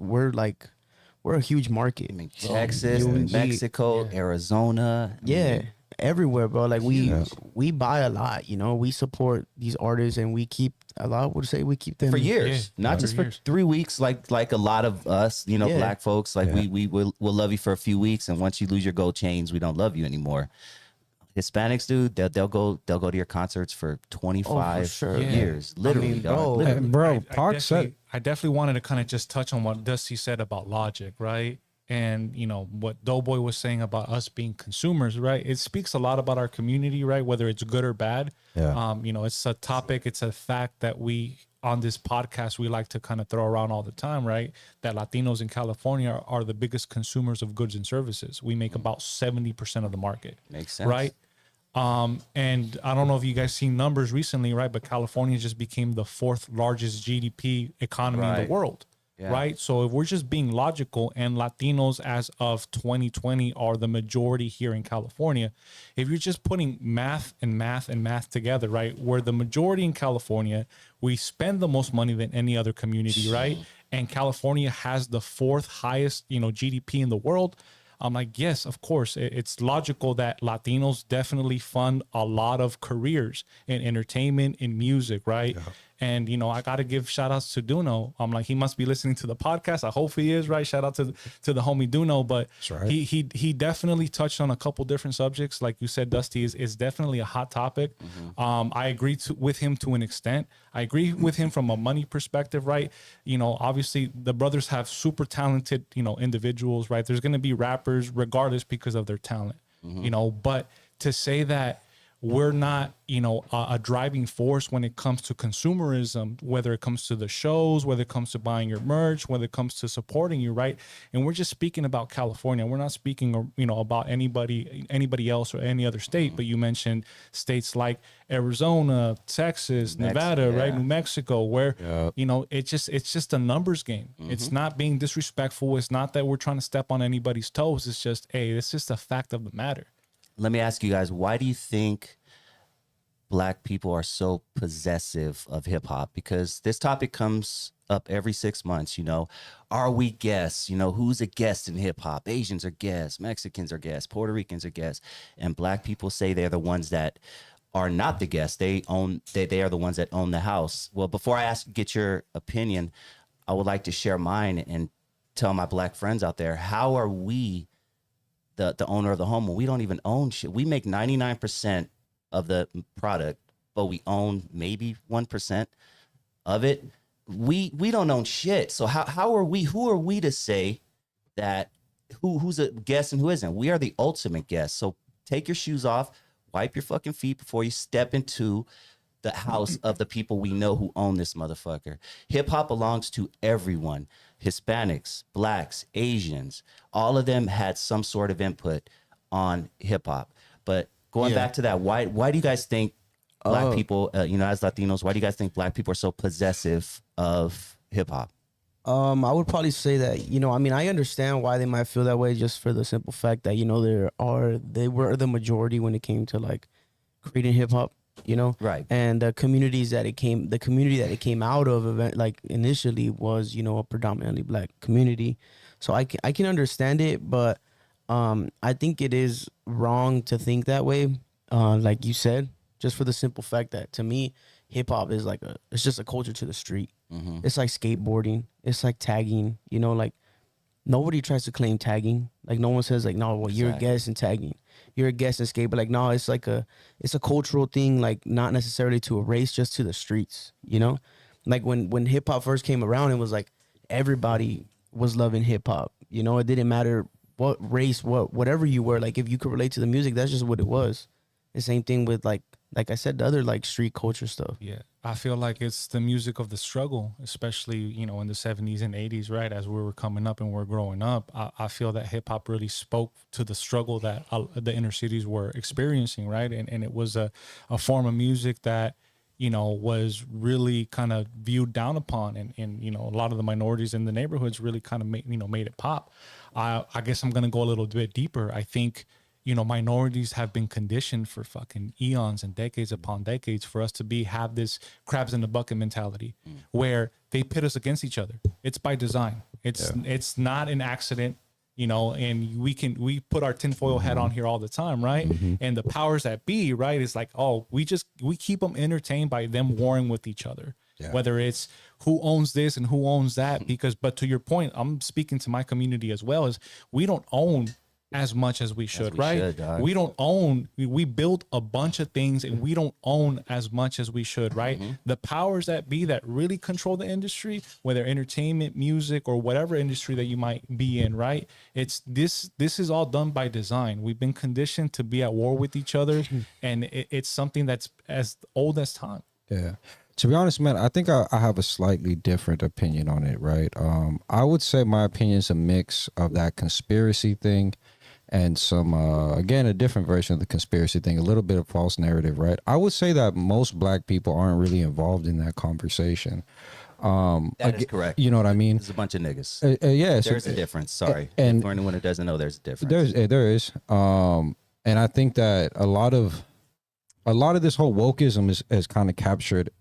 we're a huge market. I mean, Texas, Mexico, Arizona. Yeah, everywhere, bro. Like we buy a lot, you know. We support these artists, and we keep a lot. I would say we keep them for years, not just for 3 weeks, like a lot of us, you know, black folks. Like we'll love you for a few weeks, and once you lose your gold chains, we don't love you anymore. Hispanics, dude, they'll go to your concerts for 25 years, literally, bro. I definitely wanted to kind of just touch on what Dusty said about logic, right? And you know what Doughboy was saying about us being consumers, right? It speaks a lot about our community, right? Whether it's good or bad. Yeah. You know, it's a topic, it's a fact that we on this podcast we like to kind of throw around all the time, right? That Latinos in California are the biggest consumers of goods and services. We make about 70% of the market. Makes sense, right? And I don't know if you guys seen numbers recently, right? But California just became the 4th largest GDP economy in the world, right? So if we're just being logical, and Latinos as of 2020 are the majority here in California, if you're just putting math and math and math together, right? We're the majority in California. We spend the most money than any other community, right? And California has the 4th highest, you know, GDP in the world. I'm like, yes, of course. It's logical that Latinos definitely fund a lot of careers in entertainment, in music, right? Yeah. And, you know, I got to give shout outs to Duno. I'm like, he must be listening to the podcast. I hope he is, right? Shout out to the homie Duno. But he definitely touched on a couple different subjects. Like you said, Dusty, is definitely a hot topic. I agree with him to an extent. I agree with him from a money perspective, right? You know, obviously the brothers have super talented, you know, individuals, right? There's going to be rappers regardless because of their talent, you know, but to say that we're not, a driving force when it comes to consumerism, whether it comes to the shows, whether it comes to buying your merch, whether it comes to supporting you, right? And we're just speaking about California. We're not speaking, about anybody else or any other state. But you mentioned states like Arizona, Texas, Nevada, right? New Mexico, where, it's just a numbers game. It's not being disrespectful. It's not that we're trying to step on anybody's toes. It's just, hey, it's just a fact of the matter. Let me ask you guys, why do you think Black people are so possessive of hip hop? Because this topic comes up every 6 months. Are we guests? Who's a guest in hip hop? Asians are guests, Mexicans are guests, Puerto Ricans are guests, and Black people say they're the ones that are not the guests. They are the ones that own the house. Well, before I get your opinion, I would like to share mine and tell my Black friends out there, how are we the owner of the home when we don't even own shit? We make 99% of the product, but we own maybe 1% of it. We don't own shit. So who are we to say that who's a guest and who isn't? We are the ultimate guest. So take your shoes off, wipe your fucking feet before you step into the house of the people we know who own this motherfucker. Hip hop belongs to everyone. Hispanics, Blacks, Asians, all of them had some sort of input on hip hop. But going back to that, why do you guys think Black people, as Latinos, why do you guys think Black people are so possessive of hip hop? I would probably say that, I understand why they might feel that way, just for the simple fact that, they were the majority when it came to like creating hip hop, Right. And the community that it came out of initially was, a predominantly Black community. So I can understand it, but I think it is wrong to think that way. Like you said, just for the simple fact that, to me, hip hop is it's just a culture to the street. Mm-hmm. It's like skateboarding. It's like tagging, like nobody tries to claim tagging. Like no one says no, well, you're a guest in tagging. You're a guest in skate, but no, it's it's a cultural thing, not necessarily to a race, just to the streets, Like when hip hop first came around, it was everybody was loving hip hop. It didn't matter what race, whatever you were. If you could relate to the music, that's just what it was. The same thing with like I said, the other street culture stuff. Yeah, I feel like it's the music of the struggle, especially in the 70s and 80s, right? As we were coming up and we're growing up, I feel that hip hop really spoke to the struggle that the inner cities were experiencing, right? And it was a form of music that was really kind of viewed down upon, and a lot of the minorities in the neighborhoods really kind of made it pop. I guess I'm gonna go a little bit deeper. I think minorities have been conditioned for fucking eons and decades upon decades for us to have this crabs in the bucket mentality where they pit us against each other. It's by design. It's not an accident, and we put our tinfoil hat on here all the time, right? Mm-hmm. And the powers that be, right, is we keep them entertained by them warring with each other. Yeah. Whether it's who owns this and who owns that, but to your point, I'm speaking to my community as well, is we don't own as much as we should, right? We don't own, we build a bunch of things and we don't own as much as we should, right? Mm-hmm. The powers that be that really control the industry, whether entertainment, music, or whatever industry that you might be in, right? It's this is all done by design. We've been conditioned to be at war with each other, and it's something that's as old as time. Yeah. To be honest, man, I think I have a slightly different opinion on it, right? I would say my opinion is a mix of that conspiracy thing and some, again, a different version of the conspiracy thing, a little bit of false narrative, right? I would say that most Black people aren't really involved in that conversation. That is correct. You know what I mean? There's a bunch of niggas. Yeah. There's a difference. Sorry. And for anyone who doesn't know, there's a difference. There is. And I think that a lot of this whole wokeism has kind of captured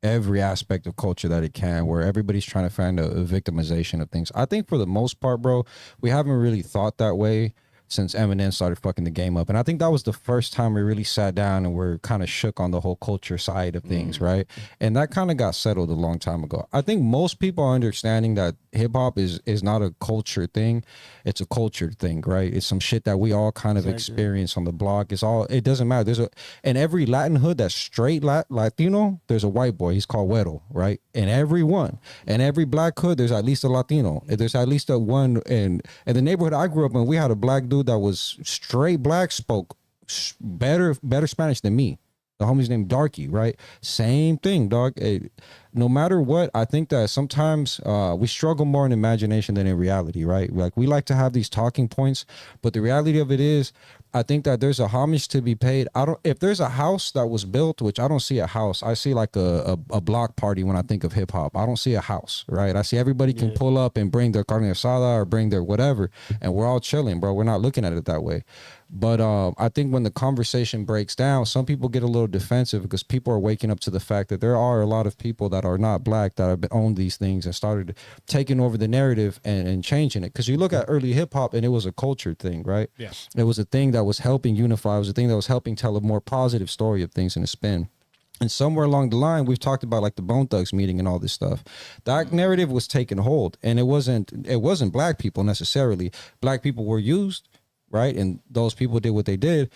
every aspect of culture that it can, where everybody's trying to find a victimization of things. I think for the most part, bro, we haven't really thought that way since Eminem started fucking the game up. And I think that was the first time we really sat down and were kind of shook on the whole culture side of things, right? And that kind of got settled a long time ago. I think most people are understanding that hip hop is not a culture thing. It's a culture thing, right? It's some shit that we all kind of experience on the block. It doesn't matter. In every Latin hood that's straight Latino, there's a white boy. He's called Güero, right? In every one. In every Black hood, there's at least a Latino. There's at least a one. In the neighborhood I grew up in, we had a Black dude that was straight Black, spoke better Spanish than me. The homie's named Darky, right? Same thing, dog. No matter what, I think that sometimes we struggle more in imagination than in reality, right? Like we like to have these talking points, but the reality of it is, I think that there's a homage to be paid. If there's a house that was built, which I don't see a house, I see like a block party when I think of hip hop. I don't see a house, right? I see everybody can pull up and bring their carne asada or bring their whatever, and we're all chilling, bro. We're not looking at it that way. But I think when the conversation breaks down, some people get a little defensive because people are waking up to the fact that there are a lot of people that are not black that have owned these things and started taking over the narrative and changing it. Because you look at early hip hop and it was a culture thing, right? Yeah. It was a thing that was helping unify. It was a thing that was helping tell a more positive story of things in a spin. And somewhere along the line, we've talked about like the Bone Thugs meeting and all this stuff. That narrative was taking hold, and it wasn't black people necessarily. Black people were used, right? And those people did what they did,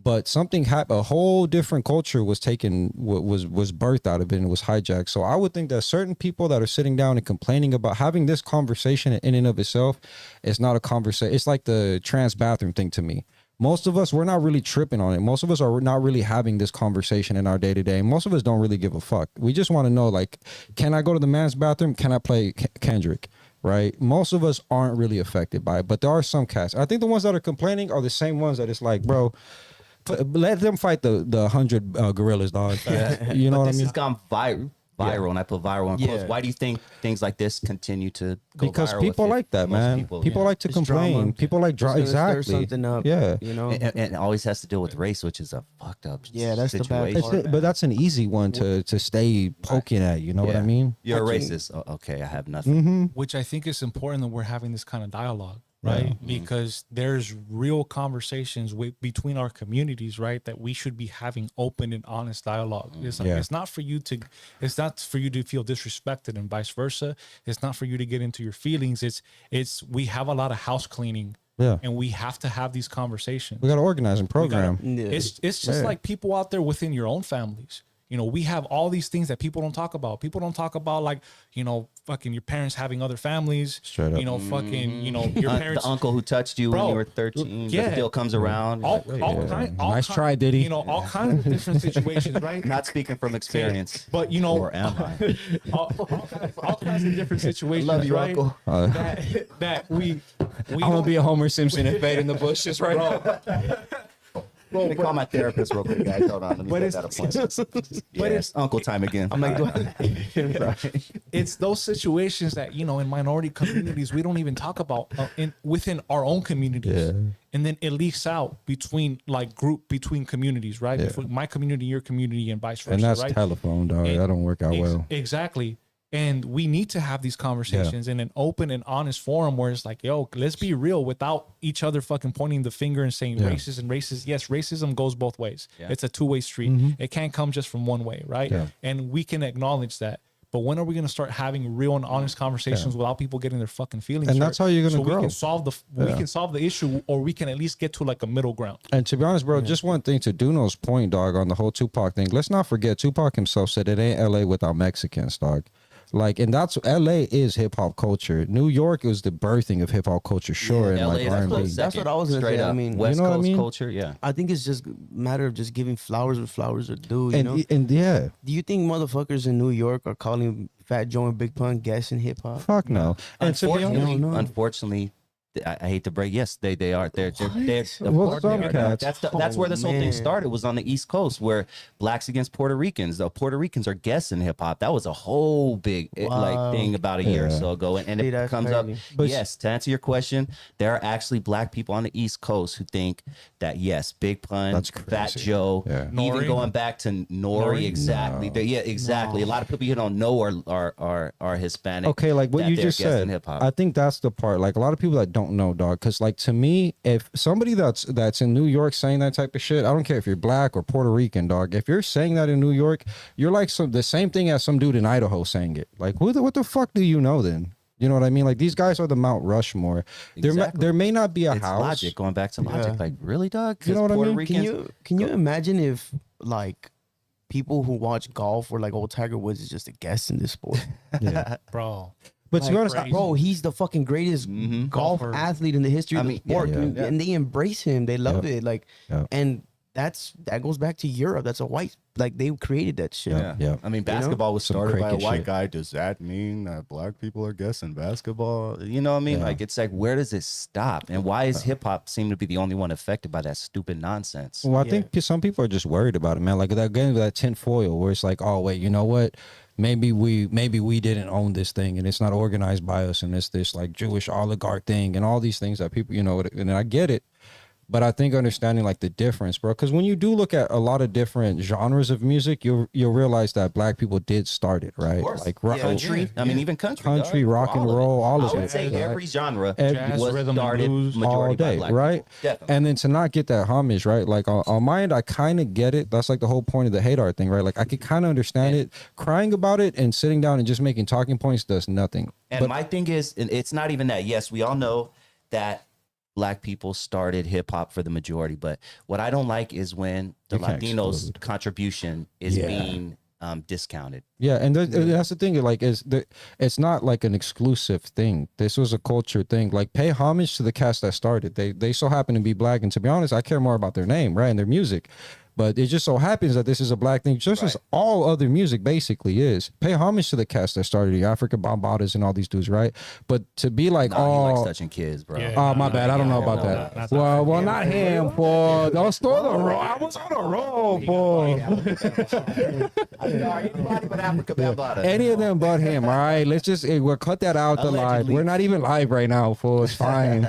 but something happened. A whole different culture was taken, was birthed out of it, and it was hijacked. So I would think that certain people that are sitting down and complaining about having this conversation in and of itself is not a conversation. It's like the trans bathroom thing to me. Most of us, we're not really tripping on it. Most of us are not really having this conversation in our day to day. Most of us don't really give a fuck. We just want to know, like, can I go to the man's bathroom? Can I play Kendrick? Right? Most of us aren't really affected by it, but there are some cats. I think the ones that are complaining are the same ones that it's like, bro, let them fight the 100 gorillas, dog. You know what I This mean? has gone viral, and I put viral in quotes. Why do you think things like this continue to go Because viral people like that, man. People like to It's complain. drama. People like drama. It's gonna stir Exactly. something up. Yeah. You know. and it always has to deal with race, which is a fucked up Yeah, that's the bad situation. part. But that's an easy one to stay poking at. You know what I mean? You're a I think- racist. Oh, okay, I have nothing. Which I think is important that we're having this kind of dialogue, right? Because there's real conversations between our communities, right? That we should be having open and honest dialogue. It's like, it's not for you to feel disrespected and vice versa. It's not for you to get into your feelings. It's we have a lot of house cleaning. Yeah. And we have to have these conversations. We got to organize and program. It's just like people out there within your own families. You know, we have all these things that people don't talk about. People don't talk about, like, you know, fucking your parents having other families. Straight up. You know, fucking, you know, your parents. The uncle who touched you when Bro, you were 13 yeah. but still comes around. all Nice try, Diddy. You know, all kinds of different situations, right? Not speaking from experience. But, you know, Or am I? all kinds of different situations, Love you, right? Uncle. That we I'm gonna be a Homer Simpson and fade in the bushes right now. Let me call my therapist real quick, guys. Hold on. Let me But get it's- that appointment. It's uncle time again. I'm like, it's those situations that, you know, in minority communities we don't even talk about within our own communities, and then it leaks out between communities, right? Between my community, your community, and vice versa. And that's right? telephone, dog. That don't work out well. Exactly. And we need to have these conversations in an open and honest forum where it's like, yo, let's be real without each other fucking pointing the finger and saying racist and racist. Yes, racism goes both ways. It's a two-way street. It can't come just from one way, right? And we can acknowledge that. But when are we going to start having real and honest conversations without people getting their fucking feelings And hurt? that's how you're gonna grow. We can solve the issue, or we can at least get to like a middle ground. And to be honest, bro, just one thing to Duno's point, dog, on the whole Tupac thing. Let's not forget, Tupac himself said it ain't LA without Mexicans, dog. Like, and that's LA is hip hop culture. New York was the birthing of hip hop culture, sure, and LA, like R&B. That's what I was gonna Straight say. I up. mean, West you know what I Coast mean? culture, yeah. I think it's just a matter of just giving flowers where flowers are due. You know? And yeah, Do you think motherfuckers in New York are calling Fat Joe and Big Pun guessing hip hop? fuck no. And to be honest, I don't know. Unfortunately, I hate to break. Yes, they are. They're Well, some cats. That's where this whole thing man. started. Was on the East Coast, where blacks against Puerto Ricans. The Puerto Ricans are guests in hip hop. That was a whole big like thing about a year or so ago, and See, it that's comes up. crazy. But- Yes, to answer your question, there are actually black people on the East Coast who think that yes, Big Pun, That's Fat crazy. Joe, Yeah. even Nori? going back to Nori, exactly. Yeah, exactly. A lot of people you don't know are Hispanic. Okay, like what that you they're just guests said. in hip hop. I think that's the part. Like a lot of people that don't know, dog. Because like to me, if somebody that's in New York saying that type of shit, I don't care if you're black or Puerto Rican, dog. If you're saying that in New York, you're like the same thing as some dude in Idaho saying it. Like what the fuck do you know then? You know what I mean? Like these guys are the Mount Rushmore. Exactly. There may not be a It's house. logic. Going back to logic, like really, dog. You know what I Puerto mean? Ricans, Can you imagine if like people who watch golf were like, old Tiger Woods is just a guest in this sport? Bro. But to be honest, crazy. Bro, he's the fucking greatest golf Golfer. athlete in the history of the sport, yeah. dude. And they embrace him. They love it. Like, Yeah. and that goes back to Europe. That's a white, like they created that shit. Yeah. I mean, basketball was Some started by a cricket white shit. guy. Does that mean that black people are guessing basketball? You know what I mean? Yeah. Like, it's like, where does it stop? And why is hip hop seem to be the only one affected by that stupid nonsense? Well, I think some people are just worried about it, man. Like that game, that tinfoil, where it's like, oh wait, you know what? Maybe we didn't own this thing, and it's not organized by us, and it's this like Jewish oligarch thing, and all these things that people, you know, and I get it. But I think understanding like the difference, bro, because when you do look at a lot of different genres of music, you'll realize that black people did start it, right? Like rock, Country. I mean, even country. country, dog. rock and All of roll, it. all of I would it. say right? every genre Jazz, was rhythm and started blues, majority all day, by black right? people. Definitely. And then to not get that homage, right? Like on my end, I kind of get it. That's like the whole point of the Hadar thing, right? Like I could kind of understand it. Crying about it and sitting down and just making talking points does nothing. And my thing is, and it's not even that. Yes, we all know that black people started hip hop for the majority, but what I don't like is when the You can't Latinos' exclude. contribution is being discounted. Yeah, and that's the thing. Like, it's not like an exclusive thing. This was a culture thing. Like, pay homage to the cast that started. They so happen to be black, and to be honest, I care more about their name, right, and their music. But it just so happens that this is a black thing, just as all other music basically is. Pay homage to the cast that started the African Bombadas and all these dudes, right? But to be like, Nah, he oh, likes touching kids, bro. Yeah. oh, my bad. I don't know about that. that's Well, not him, for don't store the roll. I was on a roll, for Anybody but Africa Bambaataa. any of them but him. All right, let's just we'll cut that out the live. Allegedly. We're not even live right now, fool. It's fine.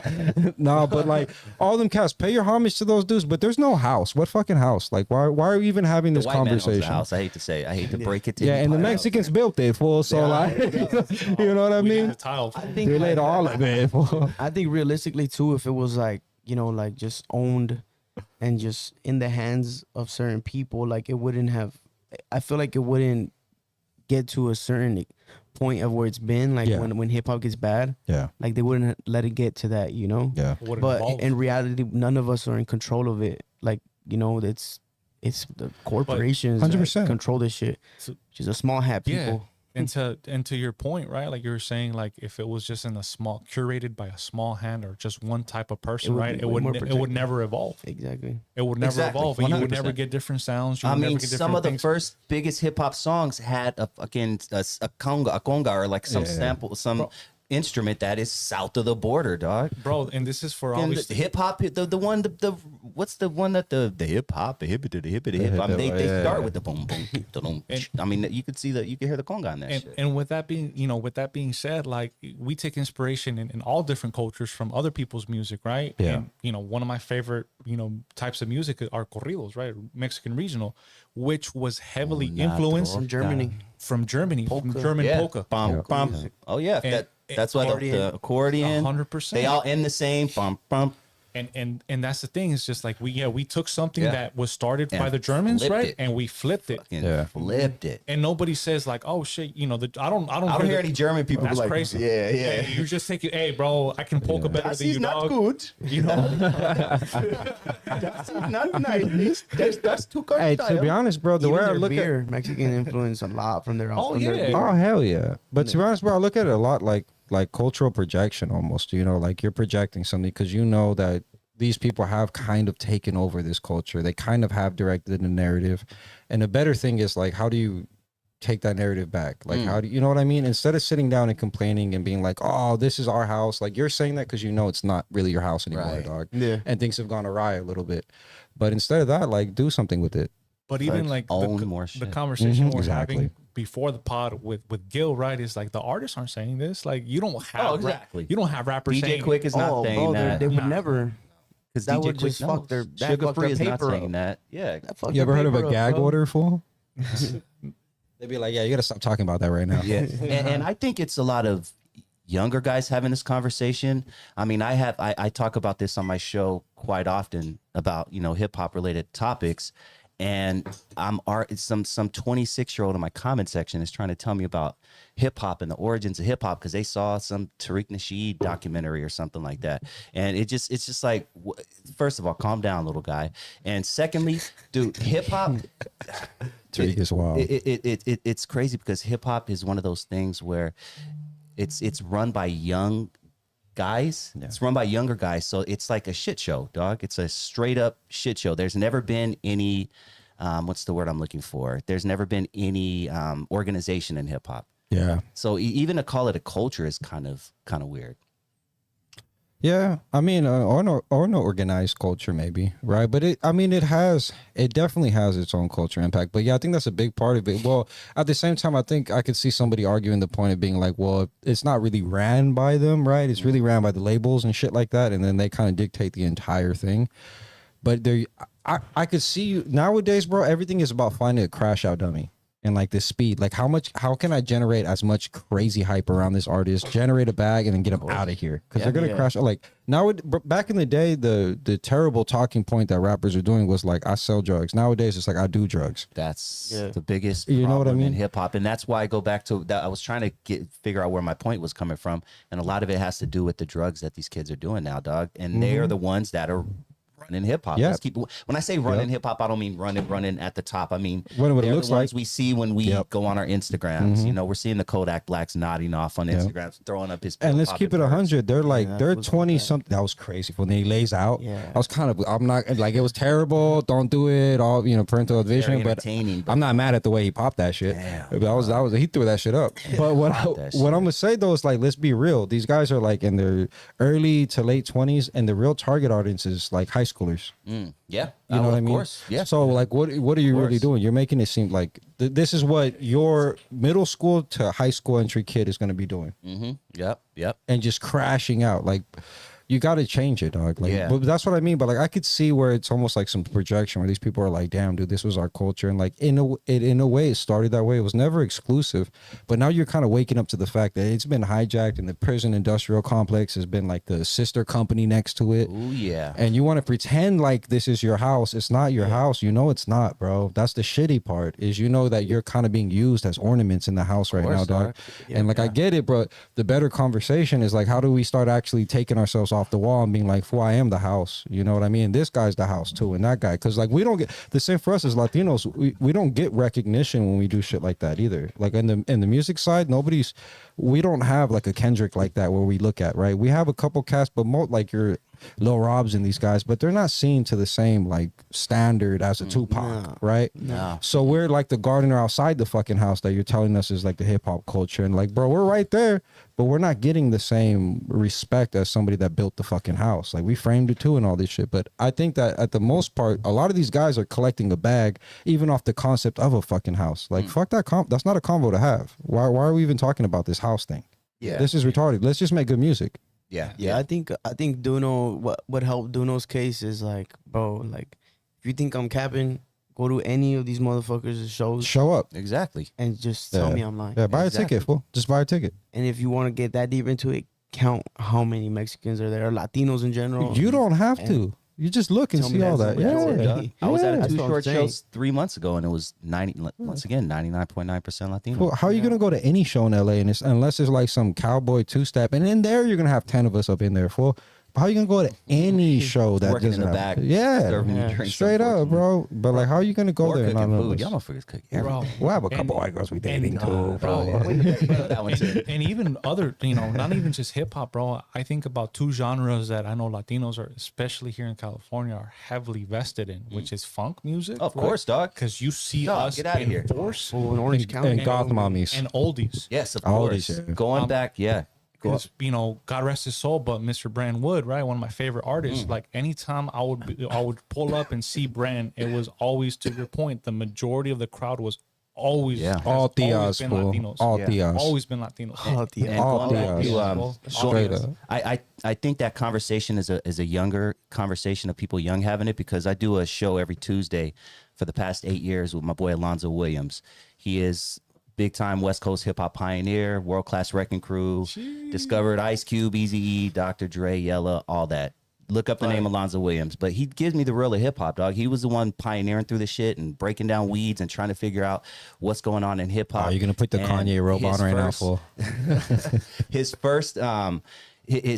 No, but like all them cats, pay your homage to those dudes. But there's no house. What fucking house? Like why are we even having this White man owns the conversation? house. I hate to say, I hate to break it to Yeah, you. and the but- Mexicans built it, fool. So like, you know what I We need mean? the tile. think They laid all of it, fool. I think realistically too, if it was like, you know, like just owned and just in the hands of certain people, like it wouldn't have, I feel like it wouldn't get to a certain point of where it's been, like Yeah. when hip hop gets bad, Yeah, like they wouldn't let it get to that, you know? yeah. Wouldn't But evolve. in reality, none of us are in control of it. Like, you know, it's the corporations that 100%. control this shit. So- Just a small hat Yeah. people. And to your point, right? Like you were saying, like if it was just in a small, curated by a small hand or just one type of person, would right? be It way would more it would protected. never evolve. Exactly. It would never Exactly, evolve, and you would 100%. never get different sounds. You I would never mean, get some different of the things. first biggest hip hop songs had a fucking a conga, or like some sample, some instrument that is south of the border, dog. Bro, and this is for And obviously. the hip hop, the one, the what's the one that the hip hop, the hippity, the hippity hip. I mean, they start with the boom boom. Da-dum. I mean, you could see that, you can hear the conga on that shit. And with that being, with that being said, like we take inspiration in all different cultures from other people's music, right? Yeah. And, one of my favorite, types of music are corridos, right? Mexican regional, which was heavily influenced From Germany. from Germany, from German Yeah. polka. Bum, bum. Oh yeah, And- that's why the accordion. 100%. They all end the same. Bum bum. And that's the thing. It's just like we took something Yeah. that was started And by the Germans, flipped right? it. And we flipped it. Fucking Yeah. flipped it. And nobody says like, oh shit, I don't hear any German people That's like, crazy. yeah, Hey, you just take it. Hey, bro, I can polka better That than is you, not dog. good. You know, That's not nice. That's too good. Hey, to be honest, bro, the Even way I their look at beer, Mexican influence a lot from their Oh, from their yeah. beer. oh hell yeah, but to be honest, bro, I look at it a lot like cultural projection almost. Like you're projecting something because you know that these people have kind of taken over this culture. They kind of have directed the narrative, and the better thing is like, how do you take that narrative back? Like, how do you know what I mean? Instead of sitting down and complaining and being like, oh, this is our house, like you're saying that because you know it's not really your house anymore, Right. dog. Yeah. And things have gone awry a little bit. But instead of that, like, do something with it. but even like own more the shit. conversation we're exactly. having before the pod with Gil, right? Is like the artists aren't saying this. Like you don't have Oh, exactly. you don't have rappers DJ saying Quick is not Oh, saying bro, that. they would never. Because that DJ would Quick just fuck their- knows. that Sugar fuck Free their is not paper saying up. that. Yeah. Fuck You ever your heard of a paper up, gag bro. order, fool? They'd be like, yeah, you got to stop talking about that right now. Yeah, and I think it's a lot of younger guys having this conversation. I mean, I talk about this on my show quite often about hip hop related topics, and some 26-year-old in my comment section is trying to tell me about hip hop and the origins of hip hop because they saw some Tariq Nasheed documentary or something like that, and it's just like, first of all, calm down, little guy, and secondly, dude, hip hop. Tariq is wild. It's crazy because hip hop is one of those things where it's run by young guys. It's run by younger guys, so it's like a shit show, dog. It's a straight up shit show. There's never been any what's the word I'm looking for? There's never been any organization in hip hop. Yeah. So even to call it a culture is kind of weird. Yeah, I mean, or no organized culture, maybe, right? But it definitely has its own culture impact. But yeah, I think that's a big part of it. Well, at the same time, I think I could see somebody arguing the point of being like, well, it's not really ran by them, right? It's really ran by the labels and shit like that, and then they kind of dictate the entire thing. But I could see nowadays, bro. Everything is about finding a crash out dummy. And like this speed, like how can I generate as much crazy hype around this artist, generate a bag, and then get them out of here? Because they're gonna crash. Like now, back in the day, the terrible talking point that rappers are doing was like, I sell drugs. Nowadays, it's like I do drugs. That's the biggest You know what I problem mean? in hip hop, and that's why I go back to that. I was trying to figure out where my point was coming from, and a lot of it has to do with the drugs that these kids are doing now, dog. And they are the ones that are running hip hop. Yeah. Let's keep. When I say running hip hop, I don't mean running at the top. I mean What it they're looks the ones like. we see when we go on our Instagrams. You know, we're seeing the Kodak Blacks nodding off on Instagram, throwing up his. And let's keep it 100. They're like they're was 20 something. That was crazy when he lays out. Yeah. I was I'm not like it was terrible. Don't do it. All parental advision. But entertaining, but- I'm not mad at the way he popped that shit. But that was he threw that shit up. But what I'm gonna say though is like let's be real. These guys are like in their early to late 20s, and the real target audience is like high schoolers. Yeah, You know what I of mean? course. Yeah. So like, what are you really doing? You're making it seem like this is what your middle school to high school entry kid is going to be doing, Yep. and just crashing out. Like, you got to change it, dog. Like, Yeah. but that's what I mean. But like, I could see where it's almost like some projection where these people are like, "Damn, dude, this was our culture," and like in a way, it started that way. It was never exclusive, but now you're kind of waking up to the fact that it's been hijacked, and the prison industrial complex has been like the sister company next to it. Oh yeah. And you want to pretend like this is your house. It's not your house. You know it's not, bro. That's the shitty part is that you're kind of being used as ornaments in the house right now, dog. And like I get it, but the better conversation is like, how do we start actually taking ourselves off the wall and being like, "Fool, I am the house." You know what I mean? This guy's the house too, and that guy. Because like we don't get the same for us as Latinos. We don't get recognition when we do shit like that either. Like in the music side, we don't have like a Kendrick like that where we look at, right? We have a couple cats, but more like your Lil Robs and these guys, but they're not seen to the same like standard as a Tupac, right? No. So we're like the gardener outside the fucking house that you're telling us is like the hip hop culture, and like, bro, we're right there, but we're not getting the same respect as somebody that built the fucking house. Like we framed it too and all this shit. But I think that at the most part, a lot of these guys are collecting a bag even off the concept of a fucking house. Like fuck that that's not a convo to have. Why are we even talking about this house thing? Yeah. This is retarded. Let's just make good music. Yeah, I think Duno, what helped Duno's case is like, bro, like if you think I'm capping, go to any of these motherfuckers' shows Show up. Exactly. and just tell me I'm lying. Yeah, buy Exactly. a ticket, fool. Just buy a ticket. And if you want to get that deep into it, count how many Mexicans are there, Latinos in general. You don't have to. You just look and Tell me see all that's that. what Yeah. that's what- I was at That's two what I'm short saying. shows 3 months ago, and it was 99.9% Latino. Well, how are you gonna go to any show in LA and unless it's like some cowboy two-step, and in there you're gonna have 10 of us up in there, fool. How are you gonna go to any show that Working in doesn't the have? back, Yeah, serving you drinks, straight up, unfortunately. bro. But like, how are you gonna go Or there? and cooking not know food. us? Y'all motherfuckers cook everything. Bro, We'll have a couple white girls we dating too, bro. That one too. and even other, not even just hip hop, bro. I think about two genres that I know Latinos are, especially here in California, are heavily vested in, which is funk music. Of course, dog. Because you see Dog, us get outta in here. force Oh, in Orange County. And goth mommies. and oldies. Yes, of All course. these, yeah. Going back, yeah. Because God rest his soul, but Mr. Brand Wood, right, one of my favorite artists. Like anytime I would pull up and see Brand, it was always, to your point, the majority of the crowd was always Yeah. has All always tias, been fool. Latinos. All Yeah. tias. Always been Latinos. Oh, yeah. And All going back tias. to, Straight up. I think that conversation is a younger conversation of people young having it, because I do a show every Tuesday for the past 8 years with my boy Alonzo Williams. He is big time West Coast hip hop pioneer, world class wrecking crew, discovered Ice Cube, Eazy-E, Dr. Dre, Yella, all that. Look up the name Alonzo Williams, but he gives me the real of hip hop, dog. He was the one pioneering through the shit and breaking down weeds and trying to figure out what's going on in hip hop. Oh, you're gonna put the And Kanye robe his on right now, first- fool. his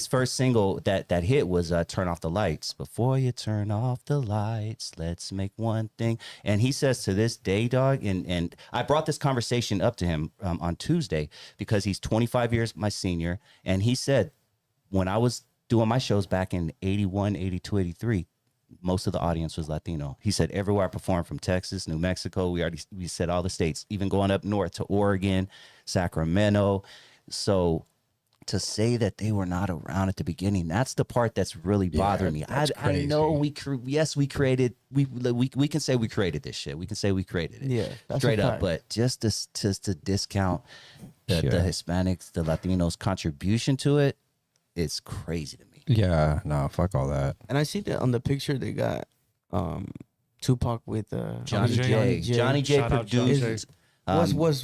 first single that hit was "Turn Off the Lights." Before you turn off the lights, let's make one thing. And he says to this day, dog, and I brought this conversation up to him on Tuesday because he's 25 years my senior, and he said when I was doing my shows back in 81, 82, 83, most of the audience was Latino. He said everywhere I performed, from Texas, New Mexico, we said all the states, even going up north to Oregon, Sacramento. So to say that they were not around at the beginning, that's the part that's really bothering me. I know we created, we can say we created this shit. We can say we created it. Yeah, that's straight a up. fact. But just to discount the Hispanics, the Latinos' contribution to it, it's crazy to me. Yeah, no, fuck all that. And I see that on the picture they got Tupac with Johnny J. J. Johnny J Shout out Johnny produced.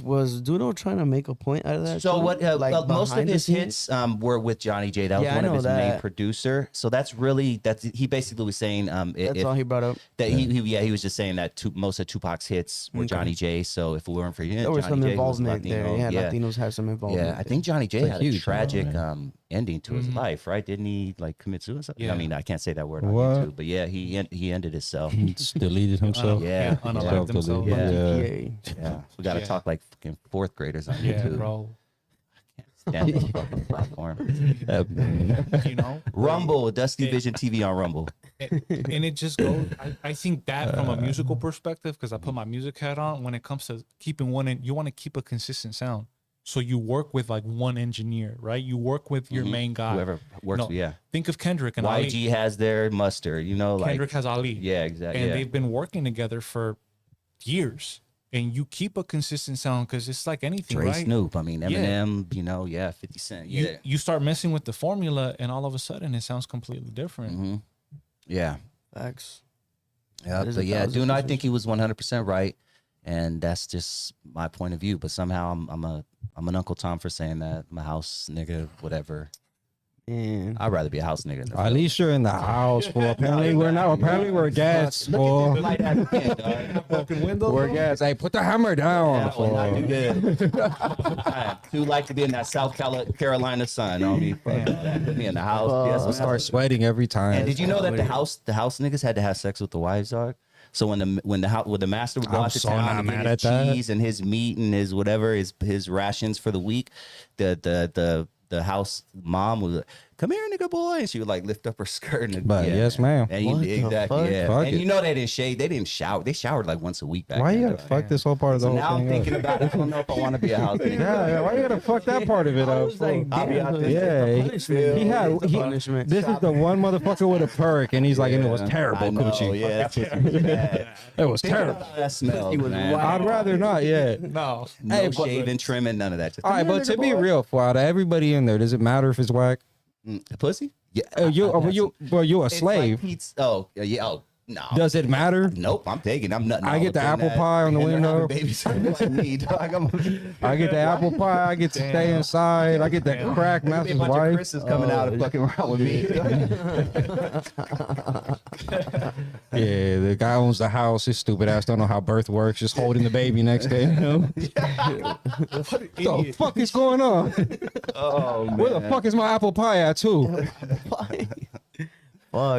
was Duno trying to make a point out of that? So too? what? Most of behind the his scenes? hits were with Johnny J. That was Yeah, I one of know his main that. producer. So that's he basically was saying That's all he brought up. that he was just saying that most of Tupac's hits were Johnny J. So if it weren't for him, There was Johnny some J was involvement there. Latino. Yeah, Yeah, Latinos have some involvement. yeah. I think Johnny J had a huge, tragic ending to his life, right? Didn't he like commit suicide? Yeah. I mean, I can't say that word on What? YouTube, but yeah, he ended himself. Deleted himself. Yeah, unalived yeah. himself. Yeah. yeah. We got to Yeah. talk like fucking fourth graders on Yeah, YouTube. bro. Stand the fucking platform. You know, Rumble, Dusty Vision TV on Rumble. and it just goes. I think that from a musical perspective, because I put my music hat on. When it comes to keeping you want to keep a consistent sound. So you work with like one engineer, right? You work with your main guy. Whoever works, yeah. Think of Kendrick and Ali. YG has their mustard, like Kendrick has Ali. yeah, exactly. And Yeah. they've been working together for years. And you keep a consistent sound because it's like anything, Dre, right? Snoop. I mean, Yeah. Eminem. 50 Cent. Yeah, You start messing with the formula, and all of a sudden it sounds completely different. yeah, Facts. yeah. That is But yeah, 1,000%. dude, I think he was 100% right, and that's just my point of view. But somehow I'm an Uncle Tom for saying that. I'm a house nigga, whatever. Man. I'd rather be a house nigga. Than At least you're in the house, fool. Apparently we're not. Apparently we're guests, fool. Broken window. We're guests. Hey, put the hammer down, fool. I do like to be in that South Carolina sun. On me, fuck all that. Put me in the house. Yes, I start sweating every time. and did you know that the house niggas had to have sex with the wives, dog? So when the master would go I'm out to so town not and mad get his at that. cheese and his meat and his whatever his rations for the week, the house mom would, come here, nigga boy, and she would like lift up her skirt and But yes, ma'am. And What the exactly, fuck? yeah. Fuck And it. you know they didn't shave, they didn't shower, they showered like once a week back Why then, you gotta dog. fuck this whole part of the So whole now I'm thing thinking up? about it. I don't know if I want to be a house nigga. Yeah, why you gotta fuck that part of it I up? was like, fool? damn, Yeah, punishment. he had. It's a punishment. This is the one motherfucker with a perk, and he's like, and it was I terrible, know, coochie. yeah, that pussy was bad. It was Think terrible. about how that smells, He was man. wild. I'd rather not. Yeah. No. No Hey, but- shaving, trimming, none of that. Just, All right, come here, but to nigga be boy. real, for out of everybody in there, does it matter if it's whack? Pussy? Yeah. You a It's slave. Like pizza. Oh, yeah. Oh, no. Does it matter? Nope, I'm taking. I'm nutting. I all get up the in apple that. pie on the And they're window. having Babies like me, dog. I get the apple pie. I get to stay inside. I get that crack A master's bunch of wife. Chris's coming out and fucking around with me. Yeah, the guy owns the house. His stupid ass don't know how birth works. Just holding the baby next to him. What the fuck is going on? Oh man. Where the fuck is my apple pie at too? Fuck,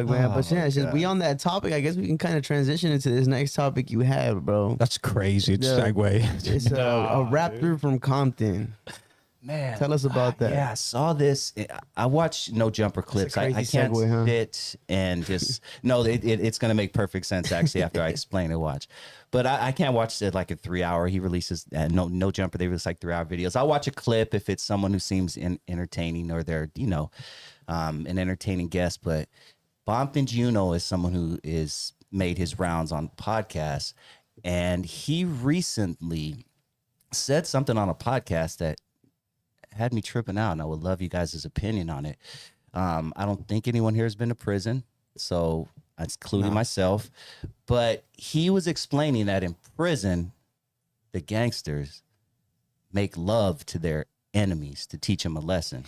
man. But yeah, it's just God. we on that topic. I guess we can kind of transition into this next topic you have, bro. That's crazy. It's Yeah. segue. It's a raptor from Compton. Man, Tell us about that. Yeah, I saw this. I watched No Jumper clips. I crazy can't segue, huh? sit and just no. It's gonna make perfect sense actually after I explain it. Watch, but I can't watch it like a 3 hour. He releases No Jumper. They release like 3 hour videos. I'll watch a clip if it's someone who seems entertaining or they're an entertaining guest. But Bompton Juno is someone who is made his rounds on podcasts, and he recently said something on a podcast that had me tripping out, and I would love you guys' opinion on it. I don't think anyone here has been to prison, so including myself, but he was explaining that in prison, the gangsters make love to their enemies to teach them a lesson.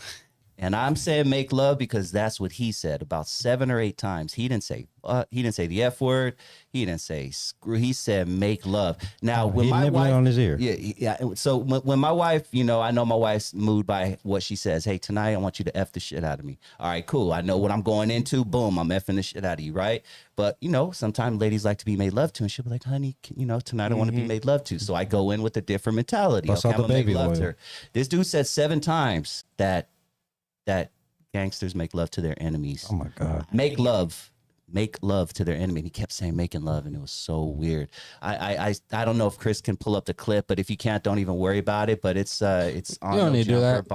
And I'm saying make love because that's what he said about 7 or 8 times. He didn't say the F word. He didn't say screw. He said make love. Now when He my nibbling wife on his ear. yeah. So when my wife, I know my wife's moved by what she says. Hey, tonight I want you to F the shit out of me. All right, cool. I know what I'm going into. Boom, I'm effing the shit out of you, right? But sometimes ladies like to be made love to, and she'll be like, honey, tonight I want to be made love to. So I go in with a different mentality. Bust Okay, out I'm the gonna make baby love oil. to her. This dude said 7 times that gangsters make love to their enemies. Oh my God. Make love to their enemy. And he kept saying making love, and it was so weird. I don't know if Chris can pull up the clip, but if you can't, don't even worry about it. But it's on. You don't need to do that.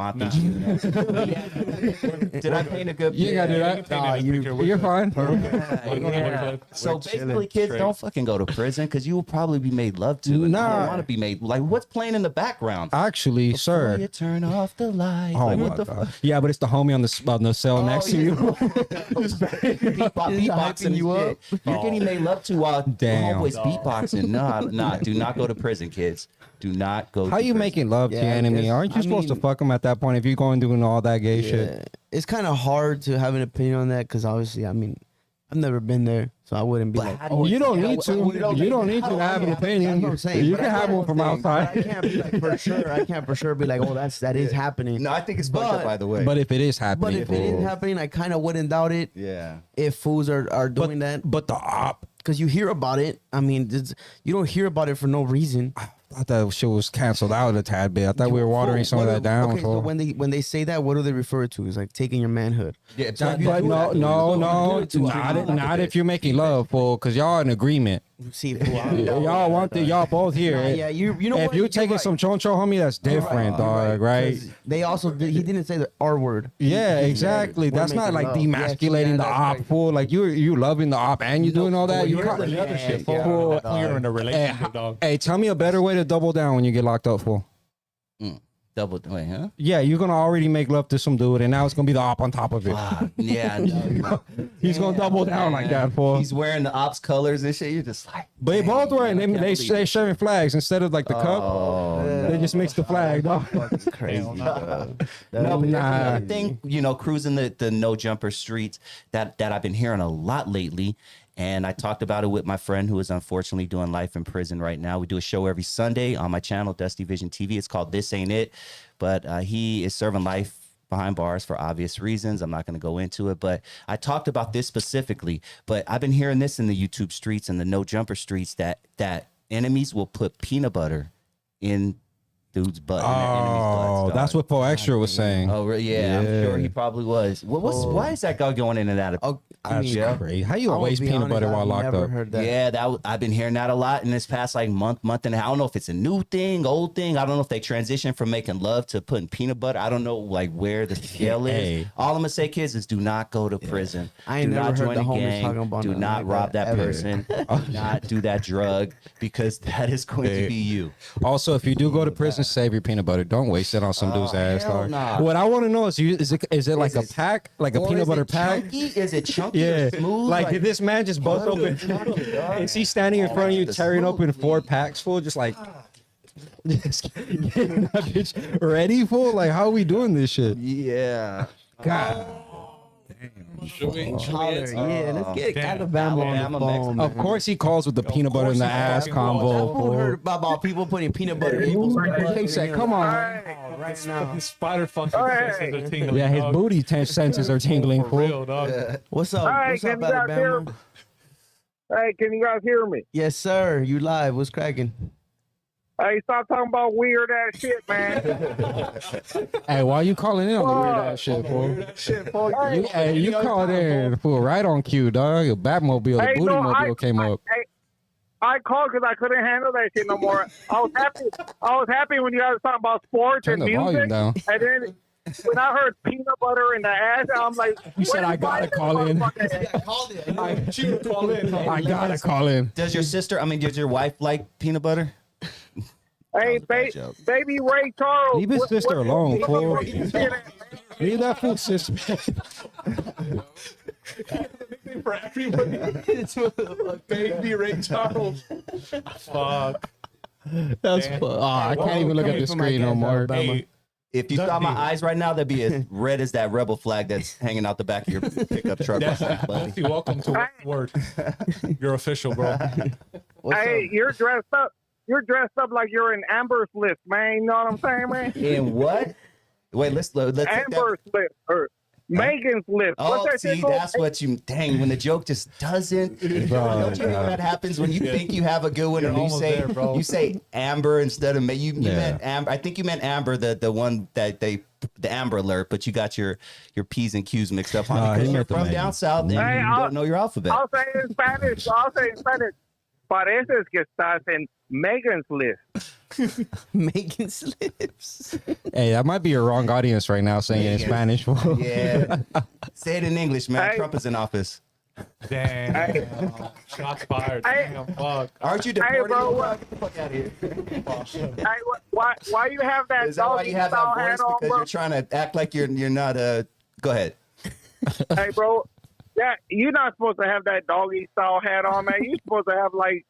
Did I paint a good You ain't gotta do that. You're fine. Yeah. So basically, kids, don't fucking go to prison because you will probably be made love to. And I don't want to be made like what's playing in the background. Actually, sir. You turn off the lights. Oh Like, my what the God. Yeah, but it's the homie on the cell next to you. Beatboxing you up. You're getting made love to while Damn. homeboys beatboxing. Nah. Do not go to prison, kids. Do not go. How to you prison. making love to Yeah, your I enemy? guess- Aren't you I supposed to mean- fuck him at that point if you're going doing all that gay shit? It's kind of hard to have an opinion on that because obviously, I mean, I've never been there, so I wouldn't be But like, how do oh, You don't Yeah, need to. we don't You need- don't need to have an opinion. That's what I'm saying. You But can that's have what one from I'm saying. But I outside. can't be like for sure. I can't for sure be like, oh, that is happening. No, I think it's fucked up. But- By the way. But if it is But happening, if it is happening, I kind of wouldn't doubt it yeah. if fools are doing that but the op, because you hear about it. I mean, you don't hear about it for no reason. I thought shit was canceled out a tad bit. I thought we were watering some of that down. Okay, so fool. when they say that, what do they refer to? It's like taking your manhood. Yeah, So if you But do that, no, do it to not if you're making love, fool, because y'all in agreement. See, fool, I don't know. Y'all want y'all both here. Nah, yeah, you know if what? you're taking some choncho, homie, that's different, dog. Right? 'Cause they also he didn't say the R word. Yeah, exactly. We're That's not making like love. demasculating the that's op, right. fool. Like you loving the op and you doing all that. You can't. Another shit, yeah, fool. yeah, You're in a Hey, relationship, dog. hey, tell me a better way to double down when you get locked up, fool. Double. Wait, huh? Yeah, you're gonna already make love to some dude, and now it's gonna be the op on top of it. Yeah. No. He's gonna double down like that, fool. He's wearing the ops colors and shit. You're just like. But they both wearing they sharing flags instead of like the cup. Oh, They just mix the flag, dog. Crazy. no, but there's another thing, cruising the no jumper streets that I've been hearing a lot lately. And I talked about it with my friend who is unfortunately doing life in prison right now. We do a show every Sunday on my channel, Dusty Vision TV. It's called This Ain't It. But he is serving life behind bars for obvious reasons. I'm not going to go into it, but I talked about this specifically. But I've been hearing this in the YouTube streets and the no jumper streets that enemies will put peanut butter in dude's butt. in their enemy's Oh, butts, that's dog. what Paul Extra was saying. Oh, yeah, I'm sure he probably was. Why is that guy going in and out of? Oh, I That's mean, crazy. How you I will always be peanut honest, butter I've while locked never up? heard that. Yeah, I've been hearing that a lot in this past like month and a half. I don't know if it's a new thing, old thing. I don't know if they transitioned from making love to putting peanut butter. I don't know like where the scale is. Hey. All I'm gonna say, kids, is do not go to prison. I ain't do never not heard join the a homies gang. talking about Do nothing not like rob that, that ever. person. Do not do that drug because that is going to be you. Also, if you do go to prison, save your peanut butter. Don't waste it on some dude's ass. hell Dog. nah. What I want to know is, is it like a pack, like a Or peanut is butter it pack? Chunky? Is it chunky Yeah, or smooth? like did this man just bust open? Is he standing in front of you, the tearing smooth open 4 packs full, just like just getting that bitch ready full? Like, how are we doing this shit? Yeah. God. Should we Holler, answer? yeah, let's get damn. Alabama on Alabama, the phone. Of course, he calls with the peanut butter in the ass That combo. fool heard about people putting peanut butter in people's butts. He said, "Come on." right now. His spider function senses are tingling. Yeah, his dog. booty senses are tingling. For Fool. real, dog. What's up? All right, What's can up, you guys hear Alabama? me? Hey, can you guys hear me? Yes, sir. You live. What's cracking? Hey, stop talking about weird ass shit, man. Hey, why you calling in on the weird ass shit, fool? Shit, boy. You called in, fool, right on cue, dog. The Batmobile, the Booty Mobile came up. I called because I couldn't handle that shit no more. I was happy when you guys were talking about sports Turn and the volume music. down. And then when I heard peanut butter in the ass, I'm like, You said, where I the gotta fuck call in. is I gotta call in. Does your wife like peanut butter? Hey, bad joke. baby Ray Charles. Leave his sister alone, fool. Shit, Leave that fool, sis. For everybody. Baby Ray Charles. Fuck. That's I can't even look at the screen no more. Hey, If you saw my eyes right now, they'd be as red as that rebel flag that's hanging out the back of your pickup truck. buddy. Dusty, welcome to Word. You're official, bro. hey, you're dressed up. You're dressed up like you're in Amber's List, man. You know what I'm saying, man? In what? Wait, let's take that. Amber's List. Megan's List. What's Oh, that shit see, called? that's what you. Dang, when the joke just doesn't. Don't you know that happens when you think you have a good one, You're and you almost say there, bro. you say Amber instead of you Yeah. meant Amber. I think you meant Amber, the one that the Amber Alert, but you got your P's and Q's mixed up, honey, Nah, he because you're meant the from Megan. down south and Hey, you I'll- don't know your alphabet. I'll say it in Spanish. Pareces que estás en Megan's List. Megan's Lips. Hey, that might be your wrong audience right now saying it in Spanish. Yeah, say it in English, man. Hey. Trump is in office. Damn. Shots fired. Hey. Damn, fuck. Aren't you Hey, deported? bro, Bro, what- get the fuck out of here. Hey, why you have that Is that why doggy you have style that hat voice? on, Because bro? you're trying to act like you're not a. Go ahead. Hey, bro, you're not supposed to have that doggy style hat on, man. You're supposed to have like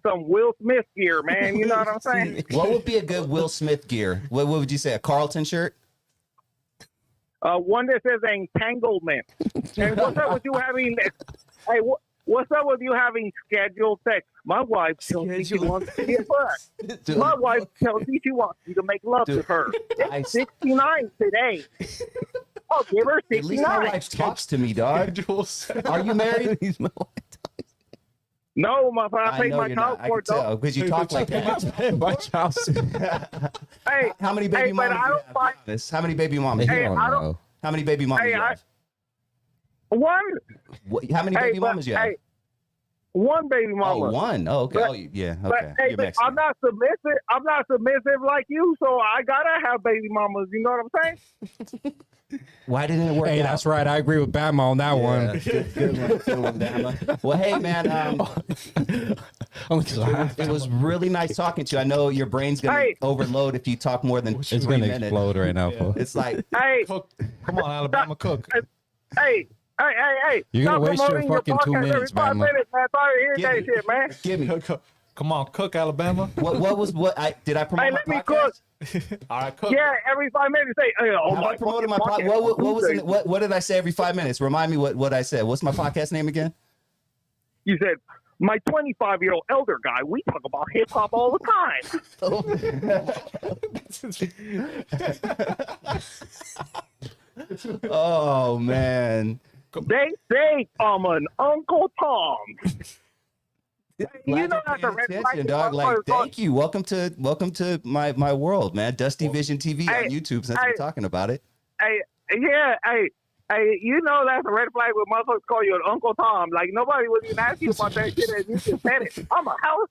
some Will Smith gear, man. You know what I'm saying? What would be a good Will Smith gear? What would you say? A Carlton shirt? One that says entanglement. And what's up with you having? Hey, what's up with you having scheduled sex? My wife tells me she wants to get fucked. Dude, My wife tells me she wants you to make love to Dude, her. I- It's 69 today. I'll give her at least my 69. wife talks to me, dog. Are you married? He's my wife. No, my I I pay know my you're child not. I can support though. tell because you talk like that. My child. Hey, How many baby hey, but mamas I do you don't have? find Be honest. How many baby mamas? He Hey, don't I don't- know. How many baby mamas Hey, you have? one. How many Hey, baby but, mamas you have? hey, one baby mama. Oh, one. Oh, okay. But- Oh, yeah. But Okay. hey, You're but Mexican. I'm not submissive. I'm not submissive like you, so I gotta have baby mamas. You know what I'm saying? Why didn't it work Hey, out? that's right. I agree with Bama on that Yeah, one. good one, Bama. Well, hey, man. It was really nice talking to you. I know your brain's gonna Hey. overload if you talk more than It's 3 gonna minutes. explode right now, fool. It's like Hey, Cook. Come on, Alabama, cook. hey, You're gonna stop waste your promoting fucking 2 podcast every minutes, 5 Bama. minutes, man. Sorry to hear Give that me- shit, man. give me Come on, cook, Alabama. what I did I promote Hey, my let me podcast? cook. All right, cook. Yeah, every 5 minutes, say, hey, oh Have my I promoted my fucking podcast? What was Tuesday. what did I say every 5 minutes? Remind me what I said. What's my podcast name again? You said, my 25-year-old elder guy, we talk about hip hop all the time. Oh man. They say I'm an Uncle Tom. You know Glad that's you're a red paying flag. attention, dog. Like, thank you. Welcome to my world, man. Dusty Vision TV Hey, on YouTube. Since hey. we're talking about it, Hey, yeah, hey, you know that's a red flag when motherfuckers call you an Uncle Tom. Like nobody was even asking you about that shit, and you just said it. I'm a house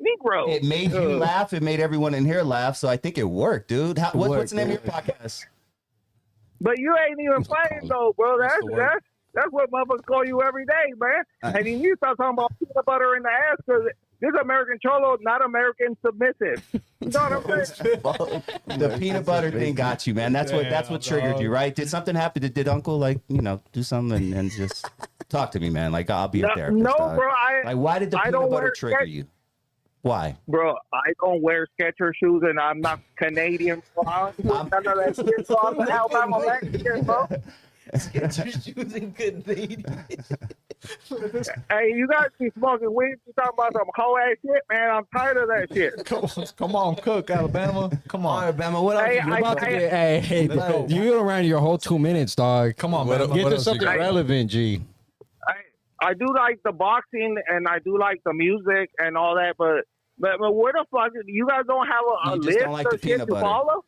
Negro. it made you laugh. It made everyone in here laugh. So I think it worked, dude. What's the name of your podcast? But you ain't even playing though, bro. That's what motherfuckers call you every day, man. And then you start talking about peanut butter in the ass because this American Cholo, not American submissive. You know what I'm saying? The peanut butter thing got you, man. That's what triggered you, right? Did something happen? Did Uncle do something and just talk to me, man? Like I'll be a therapist. No, dog. bro. Like why did the I peanut don't butter wear trigger sketch- you? Why? Bro, I don't wear Skechers shoes, and I'm not Canadian. Bro. I don't do none of that shit. So I'm an Alabama Mexican, bro. Hey, you guys be smoking weed. You talking about some whole ass shit, man. I'm tired of that shit. Come on, cook, Alabama. Come on. Alabama, what else? Hey, you You're about to I- get, hey, Let's go. you get around your whole 2 minutes, dog. Come on, What- man. what Get to else you something got? relevant, G. I do like the boxing and I do like the music and all that, but where the fuck you guys don't have a You just list don't like or the shit peanut to butter. follow?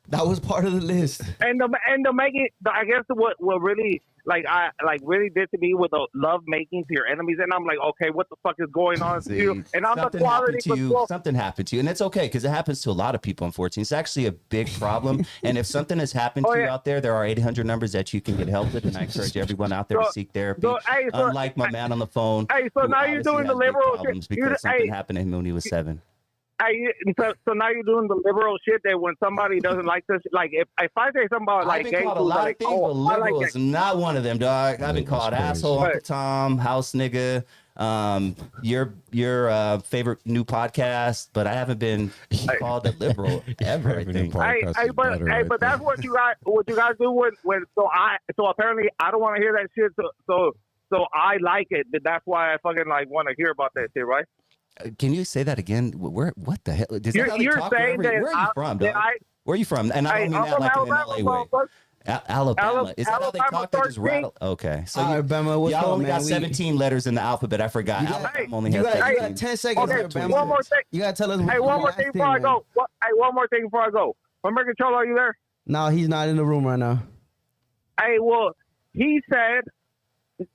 That was part of the list. And to make it, I guess what really really did to me with the love making to your enemies, and I'm like, okay, what the fuck is going on to you? And I'm the something quality happened to you. control. Something happened to you, and it's okay because it happens to a lot of people. Unfortunately, it's actually a big problem. And if something has happened to you yeah. out there, there are 800 numbers that you can get help with, and I encourage everyone out there to seek therapy. hey, Unlike my man on the phone. Hey, so who now you're obviously doing the has big liberal problems shit. because something happened to him when he was 7. So now you're doing the liberal shit that when somebody doesn't like this, like if I say something about like I've been gay called a food, lot like, of things, but I like liberal is not one of them, dog. I've been That's called crazy. asshole, Right. Uncle Tom, house nigga, your favorite new podcast, but I haven't been called a liberal ever. I think. But that's what you guys do when so apparently I don't want to hear that shit. So I like it. That's why I fucking like want to hear about that shit, right? Can you say that again? What the hell? Is that how they You're talk saying wherever- that where are you from, dog? that Where are you from? And I don't mean I'm that from like in an Alabama, LA way. motherfucker. Alabama. Is that how they Alabama talk? They just 13. rattle. Okay. So Alabama, what's y'all up, only man? got 17 letters in the alphabet. I forgot. Alabama only has You 17. got 10 seconds. Okay, Alabama. one more thing. You gotta tell us. What Hey, one more thing before I go. Hey, one more thing before I go. American Cholo, are you there? No, he's not in the room right now. Hey, well, he said,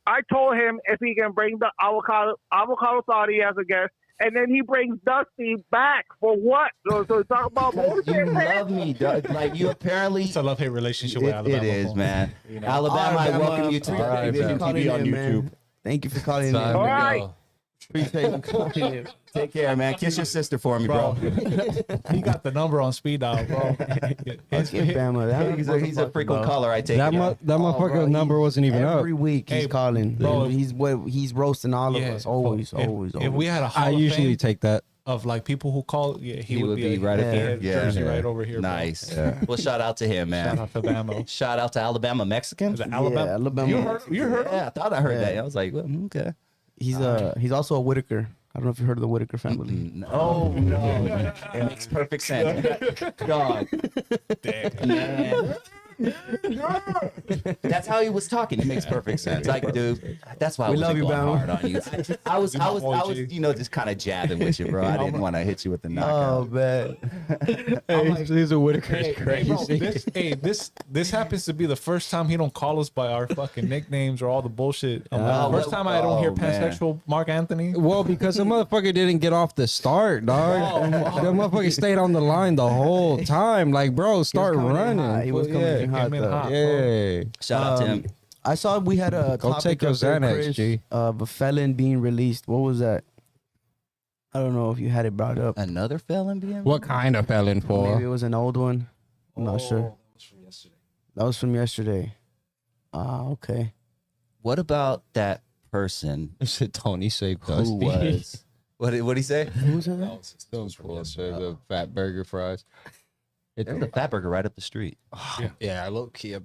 I told him if he can bring the avocado Saudi as a guest, and then he brings Dusty back for what? So talk about bullshit, You man. love me, Doug. Like you apparently. It's a love-hate relationship with It Alabama. is, man. Alabama, I welcome you to All right, the man. Calling TV on in, man. YouTube. Thank you for calling in. Time to All right. go. Appreciate you calling in. Take care, man. Kiss your sister for me, bro. He got the number on speed dial, bro. Let's get Bama. That He's a frequent caller. I take That it. motherfucker bro, number wasn't even up. Every week he's Hey, calling. bro. He's roasting all of Yeah, us. Always, if, always, If always. we had a Hall I of usually Fame take that. of like people who call, yeah, he would be right up there. Yeah, Jersey right over here. Bro. Nice. Well, shout out to him, man. Shout out to Bama. Shout out to Alabama Mexican. Is it Alabama? Yeah, Alabama. You heard? Yeah, I thought I heard Yeah. that. I was like, well, okay. He's also a Whitaker. I don't know if you heard of the Whitaker family. Oh no, it makes perfect sense. Dog. Man. That's how he was talking. It makes perfect sense. Like, dude, that's why I We was love you, going Bama. hard on you. I was, you know, just kind of jabbing with you, bro. I didn't want to hit you with the knockout. Oh man. He's a Whitaker. Hey, bro, this happens to be the first time he don't call us by our fucking nicknames or all the bullshit. First time I don't hear man. pansexual Mark Anthony. Well, because the motherfucker didn't get off the start, dog. The motherfucker stayed on the line the whole time. Like, bro, start coming in running. hot. He was coming in hot, Came in though. hot, bro. Yeah. Shout out to him. I saw we had a Go topic take your up there, Xanax, Chris, G. of a felon being released. What was that? I don't know if you had it brought up. Another felon being. What kind of felon Maybe it for? was an old one. I'm not sure. That was from yesterday. Ah, okay. What about that person Said Tony saved who was? What did he say? Who's that? The fat burger fries. There's a fat burger right up the street. Yeah, low key.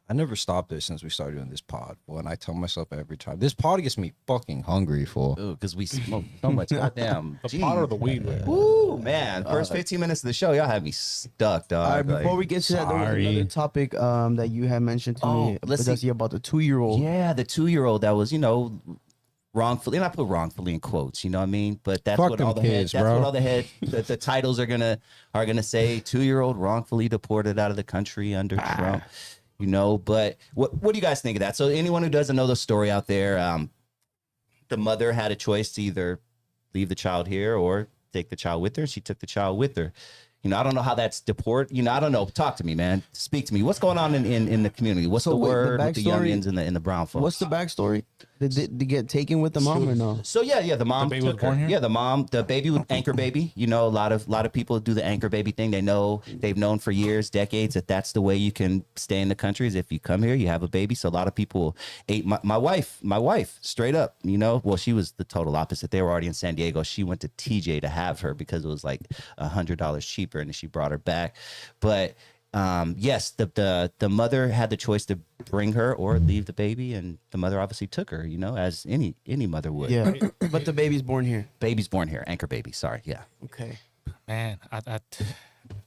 I never stopped there since we started doing this pod. Boy, and I tell myself every time, this pod gets me fucking hungry for. Because we smoke so much. Goddamn. The pot or the weed, man. Woo, man. First 15 minutes of the show, y'all have me stuck, dog. All right, before Like, we get to that, there was sorry. another topic that you had mentioned to me. let's That's see. about the 2-year-old. yeah, the 2-year-old that was, wrongfully, and I put wrongfully in quotes, you know what I mean? But that's Fuck what them all the kids, that's bro. what all the titles are gonna say. 2-year-old wrongfully deported out of the country under Trump. But what do you guys think of that? So anyone who doesn't know the story out there, the mother had a choice to either leave the child here or take the child with her. She took the child with her. I don't know how that's deport. I don't know. Talk to me, man. Speak to me. What's going on in the community? What's the wait, the word with the backstory- youngins and the brown folks? What's the backstory? Did they get taken with the mom or no? So yeah, the mom The baby was took her. born here? Yeah, the baby with anchor baby. A lot of people do the anchor baby thing. They've known for years, decades that that's the way you can stay in the country is if you come here, you have a baby. So a lot of people ate my wife straight up. Well, she was the total opposite. They were already in San Diego. She went to TJ to have her because it was like $100 cheaper, and she brought her back. But yes, the mother had the choice to bring her or leave the baby, and the mother obviously took her, as any mother would. Yeah, but the baby's born here. Baby's born here, anchor baby. Sorry, yeah. Okay. Man,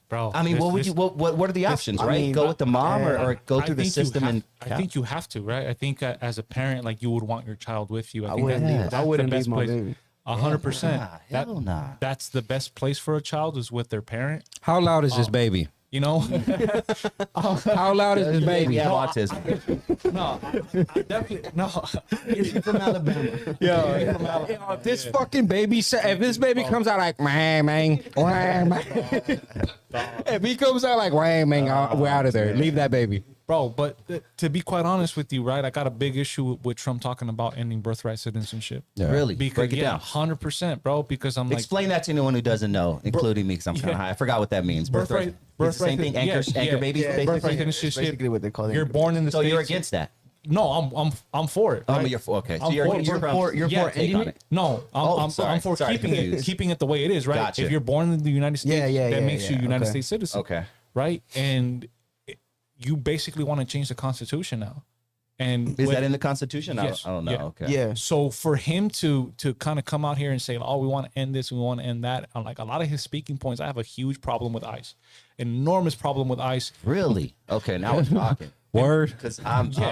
bro. I mean, what are the options, right? mean, Go with the mom or go I through the think you system have- and I think you have to, right? I think as a parent, like you would want your child with you. I think wouldn't leave- that's I the wouldn't best leave my place. baby. 100%. hell nah. That's the best place for a child is with their parent. How loud is this baby? You know, How loud is this baby? We have autism. no, I definitely no. He's from Alabama. If this fucking baby, if this baby comes out like wang man, wang man, if he comes out like wang man, we're out of there. Leave that baby. Bro, but to be quite honest with you, right? I got a big issue with Trump talking about ending birthright citizenship. Really? Because Break it down. 100%, bro. Because I'm like, Explain that to anyone who doesn't know, including me, because I'm kind of high. I forgot what that means. Birthright. It's the same thing. Anchor babies. Yeah, basically? birthright citizenship. Basically what they call it. You're born in the So States. you're against that? No, I'm for it. Oh, right? you're for, okay. So I'm you're for- You're Yeah, for take ending on it? it. No, I'm sorry. for Sorry, keeping confused. it the way it is, right? Gotcha. If you're born in the United States, Yeah, that yeah, makes you yeah, United okay. States citizen. Okay. Right? And you basically want to change the Constitution now. And Is that in the Constitution? Yes. I don't know. Yeah. Okay. Yeah. So for him to kind of come out here and say, "Oh, we want to end this, we want to end that," on like a lot of his speaking points, I have a huge problem with ICE, enormous problem with ICE. Really? Okay. Now we're talking. Word. Because I'm Bro,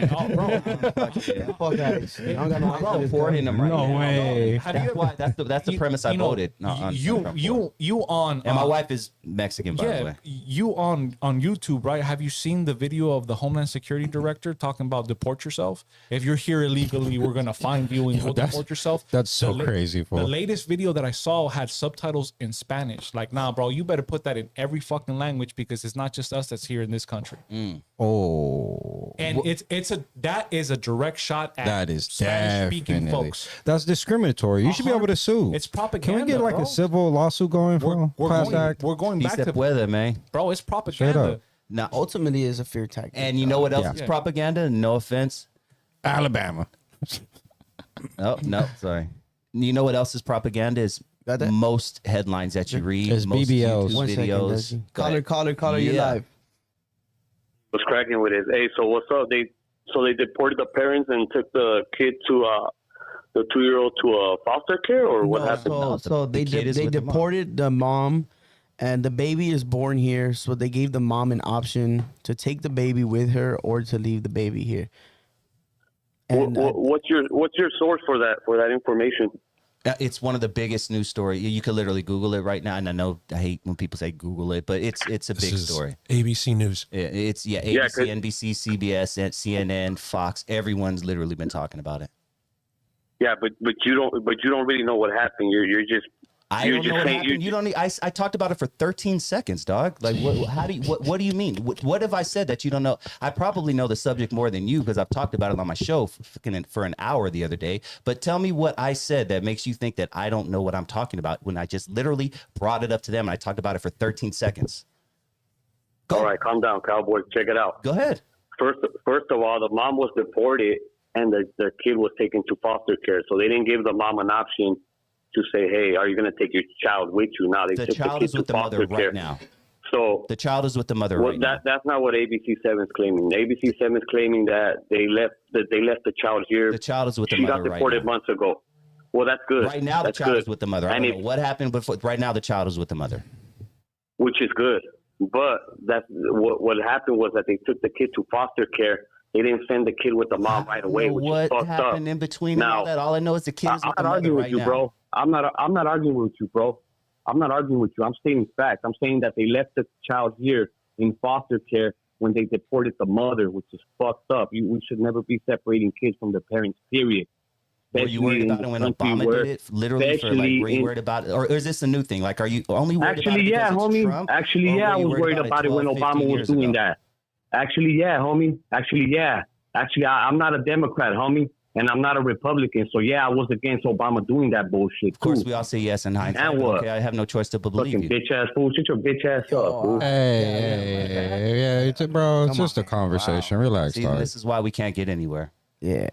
Fuck guys. I don't got no I'm supporting him right No now. way. That's the premise I voted. You on And my wife is Mexican, by the way. you on YouTube, right? Have you seen the video of the Homeland Security director talking about deport yourself? If you're here illegally, we're gonna find you and you'll deport yourself. That's so The crazy, fool. The latest video that I saw had subtitles in Spanish. Like, nah, bro, you better put that in every fucking language because it's not just us that's here in this country. Oh, And that is a direct shot at that is Spanish speaking definitely folks. that's discriminatory. You should be able to sue. It's Can propaganda. we get like bro. a civil lawsuit going for class act? We're going He back said to weather, man. bro. It's Straight propaganda. up. Now, Ultimately, is a fear tactic. and you know what else Yeah. is propaganda? No offense. Alabama. Oh, no, sorry. You know what else is propaganda? Is Got that? most headlines that you read, It's most BBLs. YouTube 1 second, videos. Desi. Go ahead. Caller, you're Yeah. live. Was cracking with it. Hey, so what's up? They deported the parents and took the kid to the 2-year-old to foster care, or what No, happened? So the kid is they with the mom. deported the mom, and the baby is born here. So they gave the mom an option to take the baby with her or to leave the baby here. And What's your source for that information? It's one of the biggest news stories. You could literally Google it right now. And I know I hate when people say Google it, but it's a This big is story. ABC News. It's Yeah, ABC, 'cause- NBC, CBS, and CNN, Fox. Everyone's literally been talking about it. Yeah, but you don't really know what happened. You're just I You're don't just know what saying- happened. You don't need. I talked about it for 13 seconds, dog. Like, how do you? What do you mean? What have I said that you don't know? I probably know the subject more than you because I've talked about it on my show for an hour the other day. But tell me what I said that makes you think that I don't know what I'm talking about when I just literally brought it up to them and I talked about it for 13 seconds. all right. Calm down, Cowboys. Check it out. Go ahead. First of all, the mom was deported and the kid was taken to foster care. So they didn't give the mom an option to say, hey, are you going to take your child with you? Now they The took child the is kid with to the mother foster care. right now. So The child is with the mother well, right now. that's not what ABC 7 is claiming. ABC 7 is claiming that they left the child here. The child is with the She got mother right deported now. months ago. Well, that's good. Right now, the That's child good. is with the mother. I And don't know what happened before. Right now, the child is with the mother. which is good. But that's what happened was that they took the kid to foster care. They didn't send the kid with the mom right away, which is What fucked happened up. in between and Now, all that? All I know is the kid is I'm with the not mother arguing with right you, now. bro. I'm not arguing with you, bro. I'm not arguing with you. I'm stating facts. I'm saying that they left the child here in foster care when they deported the mother, which is fucked up. We should never be separating kids from their parents, period. Were you worried about it when Obama did it? Literally, for like, were you worried about it? Or is this a new thing? Like, are you only worried about it Actually, yeah, because it's homie. Trump? Actually, Or yeah, I were you was worried about it when 12, Obama 15 was years doing ago? that. Actually, yeah, homie. Actually, yeah. Actually, I'm not a Democrat, homie, and I'm not a Republican. So, yeah, I was against Obama doing that bullshit, Of course, too. we all say yes in hindsight. And but what? Okay, I have no choice to believe Fucking you. bitch-ass fool. Shut your bitch-ass up, fool. Hey, bro, it's just a conversation. Relax, See, dog. this is why we can't get anywhere. Yeah,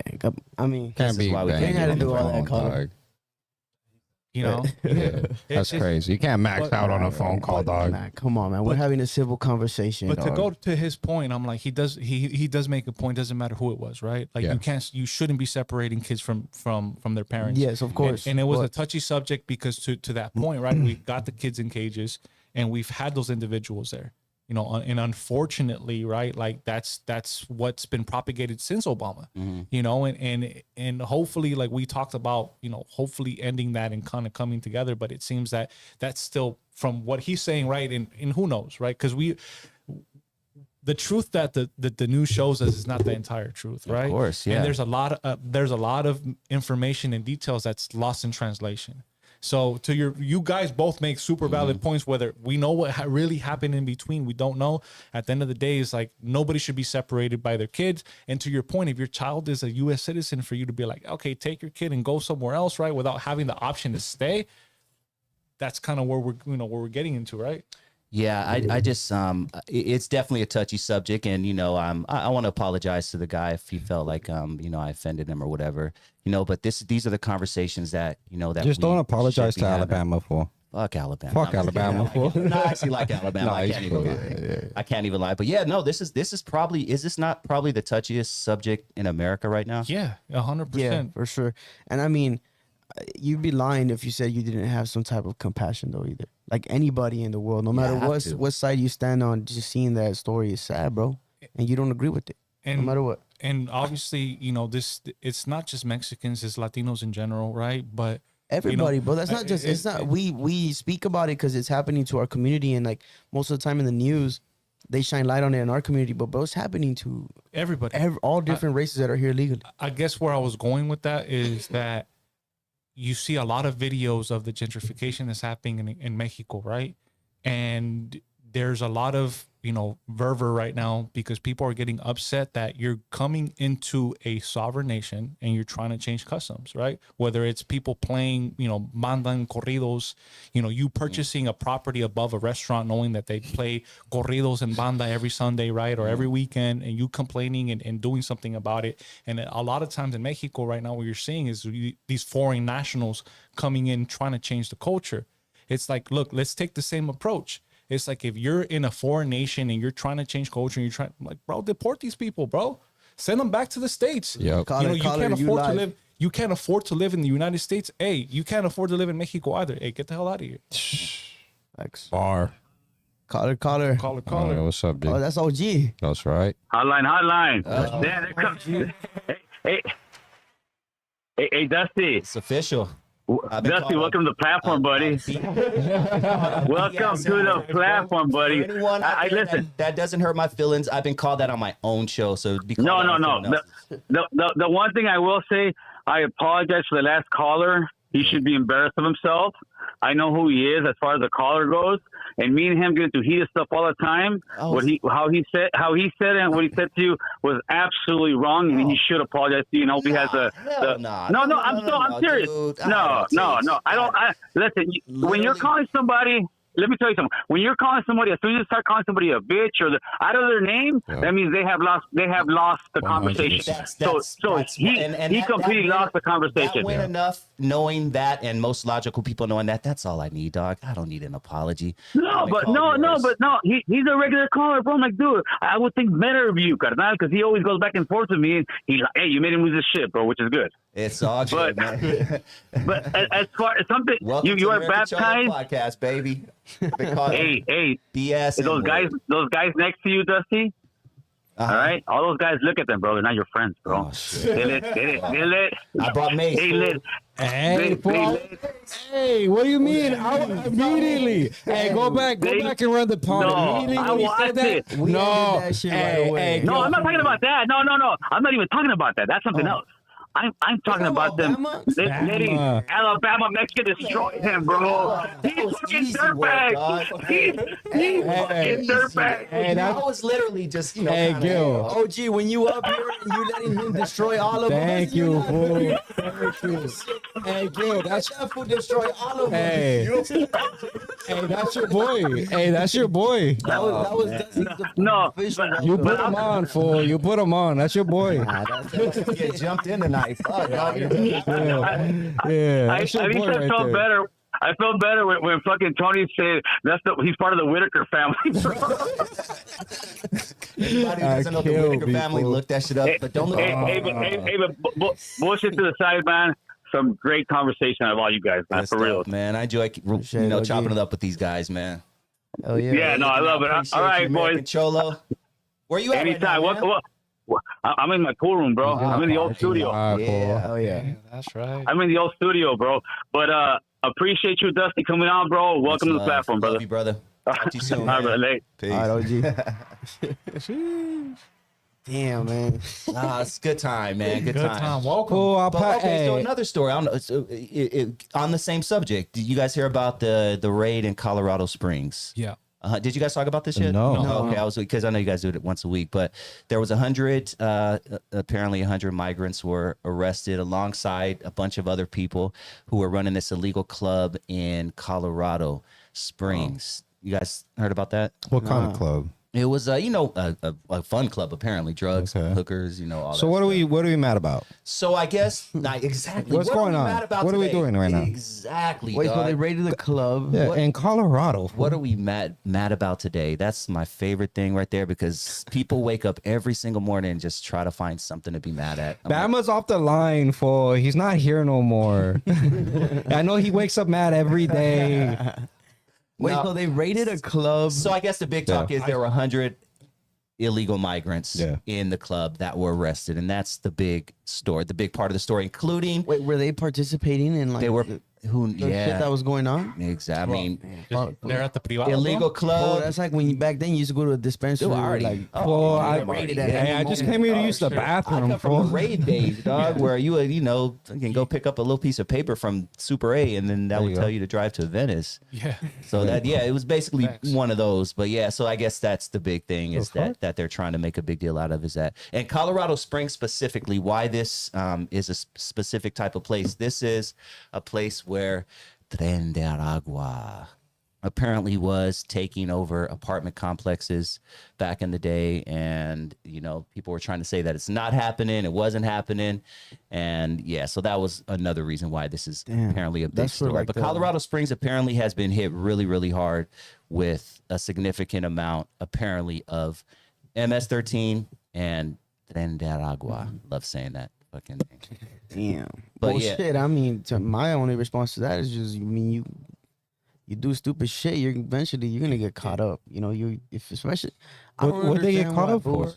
I mean, Can't is be why we banging can't gotta on do the all that, phone, Colin. dog. You know, Yeah, that's crazy. You can't max but- out on a phone call, dog. man, come on, man. We're having a civil conversation. But to dog. go to his point, I'm like, he does make a point. Doesn't matter who it was, right? Like Yeah. you shouldn't be separating kids from their parents. Yes, of course. And it was a But- touchy subject because to that point, right? We got the kids in cages, and we've had those individuals there. You know, and unfortunately, right, like that's what's been propagated since Obama. You know, and hopefully, like we talked about, you know, hopefully ending that and kind of coming together. But it seems that that's still from what he's saying, right? And who knows, right? Because the truth that the news shows us is not the entire truth, right? Of course, yeah. And there's a lot of information and details that's lost in translation. So you guys both make super valid points, whether we know what really happened in between, we don't know. At the end of the day, it's like nobody should be separated by their kids. And to your point, if your child is a U.S. citizen, for you to be like, okay, take your kid and go somewhere else, right? Without having the option to stay, that's kind of where we're getting into, right? Yeah, I just it's definitely a touchy subject, and I want to apologize to the guy if he felt like I offended him or whatever, but these are the conversations that that Just we don't apologize should to be having. Alabama for. Fuck Alabama. Fuck Alabama. No, I actually like Alabama. No, I he's can't even cool. lie. Yeah. I can't even lie. But yeah, no, this is this not probably the touchiest subject in America right now? Yeah, 100%. Yeah, for sure. And I mean, you'd be lying if you said you didn't have some type of compassion though either. Like anybody in the world, no matter have to. what side you stand on, just seeing that story is sad, bro. And you don't agree with it, no And matter what. and obviously, you know, it's not just Mexicans, it's Latinos in general, right? But Everybody, you know, bro. That's not just. It's not. We speak about it because it's happening to our community, and like most of the time in the news, they shine light on it in our community. But bro, it's happening to everybody. all different races that are here legally. I guess where I was going with that is that you see a lot of videos of the gentrification that's happening in Mexico, right? And there's a lot of, you know, fervor right now because people are getting upset that you're coming into a sovereign nation and you're trying to change customs, right? Whether it's people playing, you know, mandan corridos, you know, you purchasing a property above a restaurant knowing that they play corridos and banda every Sunday, right? Or every weekend, and you complaining and doing something about it. And a lot of times in Mexico right now, what you're seeing is these foreign nationals coming in trying to change the culture. It's like, look, let's take the same approach. It's like if you're in a foreign nation and you're trying to change culture and you're trying, like, bro, deport these people, bro. Send them back to the States. Yep. Call it- you call it can't you afford to live. live. You can't afford to live in the United States. Hey, you can't afford to live in Mexico either. Hey, get the hell out of here. Thanks. Bar. Caller. Call it. Oh, what's up, dude? Oh, that's OG. That's right. Hotline. There comes. Hey, Dusty. It's official. I've been Dusty, called welcome to the platform, buddy. Welcome to the platform, buddy. For anyone out I there listen. that doesn't hurt my feelings. I've been called that on my own show. So be called No. out on someone else's. The one thing I will say, I apologize for the last caller. He should be embarrassed of himself. I know who he is as far as the caller goes, and me and him get into heated stuff all the time. Oh. How he said and what he said to you was absolutely wrong, and he should apologize to you. And hope he has hell the nah. no. No, I'm serious. dude. No. I don't. Listen. When you're Literally- calling somebody. Let me tell you something. When you're calling somebody, as soon as you start calling somebody a bitch or out of their name, that means they have lost the 100%. conversation. He completely lost the conversation. That went enough knowing that, and most logical people knowing that. That's all I need, dog. I don't need an apology. No, but he's a regular caller, bro. I'm like, dude, I would think better of you, carnal, because he always goes back and forth with me, and he's like, hey, you made him lose his shit, bro, which is good. It's all good, But- man. But as far as something, Welcome you to are American Cholo baptized. podcast, baby. Been called Hey, BS. those guys next to you, Dusty. Uh-huh. All right, all those guys, look at them, bro. They're not your friends, bro. Oh, shit. They lit. I brought Mace. They lit. Hey, They- hey, what do you mean? Immediately. Hey, go back and run the pod. No, Immediately I when he watched said that. it. We No, ended that shit hey, right away. hey, No, I'm not talking about that. No. I'm not even talking about that. That's something else. I'm talking about them Alabama? letting Alabama Mexican destroy him, bro. He's fucking easy work, dirtbag. dog. He's fucking dirtbag. Hey, I was literally just, Hey, kinda, Gil. OG, when you up here and you letting him destroy all of us. Thank you're you, not fool. doing it. Thank you. Hey, Gil, that's That fool destroy all of us. hey, hey, that's your boy. Hey, that's your boy. That was Dusty's No, official. You put him on, fool. You put him on. That's your boy. Get jumped in tonight. Fuck, dog. Yeah, that's your I boy right felt there. better. I felt better when fucking Tony said he's part of the Whitaker family. Anybody who doesn't know the kill Whitaker family, people. look that shit up. But don't look but bullshit to the side, man. Some great conversation out of all you guys, man. Good For real. stuff, man. I enjoy Appreciate it, OG. chopping it up with these guys, man. Oh yeah. Yeah, no, I love it. Appreciate All right, you, American boys. Cholo. Where you at Anytime. right now, man? I'm in my cool room, bro. I'm in the old studio. All right, fool. Yeah. Oh yeah. That's right. I'm in the old studio, bro. But appreciate you, Dusty, coming on, bro. Welcome to the Love. platform, brother. Love you, brother. Talk to you soon. All right, brother. Late. Peace. All right, OG. Damn, man. It's a good time, man. Good, Good time. time. Welcome. Cool. But, okay, so Hey, another story. I don't know. So, on the same subject, did you guys hear about the raid in Colorado Springs? Yeah. Did you guys talk about this yet? No. Okay, I was because I know you guys do it once a week, but there was 100. Apparently, 100 migrants were arrested alongside a bunch of other people who were running this illegal club in Colorado Springs. You guys heard about that? what kind of club? It was, a fun club, apparently. Drugs, hookers, all So that what stuff. are we mad about? So I guess, not exactly. What's what going are we on? mad about What are we today? doing right now? Exactly, Wait, so dog. they raided the club. Yeah, in Colorado. What are we mad about today? That's my favorite thing right there, because people wake up every single morning and just try to find something to be mad at. I'm like, Bama's off the line for he's not here no more. I know he wakes up mad every day. Wait, No. so they raided a club. so I guess the big talk is there were 100 illegal migrants Yeah. in the club that were arrested, and that's the big story, the big part of the story, including Wait, were they participating in like they were the who shit yeah that was going on? exactly. I mean, Fuck. They're at the privado. illegal Oh, club. that's like when you back then you used to go to a dispensary. Dude, already. Like, Well, I raided at hey, any I just moment. came here to use the I bathroom. come from the fool. raid days, dog, where you would, can go pick up a little piece of paper from Super A, and then that There would you tell go. you to drive to Venice. Yeah. So that it was basically Facts. one of those. But yeah, so I guess that's the big thing is fuck? that they're trying to make a big deal out of is that. And Colorado Springs specifically, why this is a specific type of place. This is a place where Tren de Aragua apparently was taking over apartment complexes back in the day, and people were trying to say that it's not happening, it wasn't happening, and yeah, so that was another reason why this is apparently a big That's for, story. like, But the- Colorado Springs apparently has been hit really, really hard with a significant amount apparently of MS-13 and Tren de Aragua. Love saying that fucking thing. Damn. But Well, yeah. shit. I mean, my only response to that is just, you do stupid shit, you're gonna get caught up. Especially. What they get caught up for?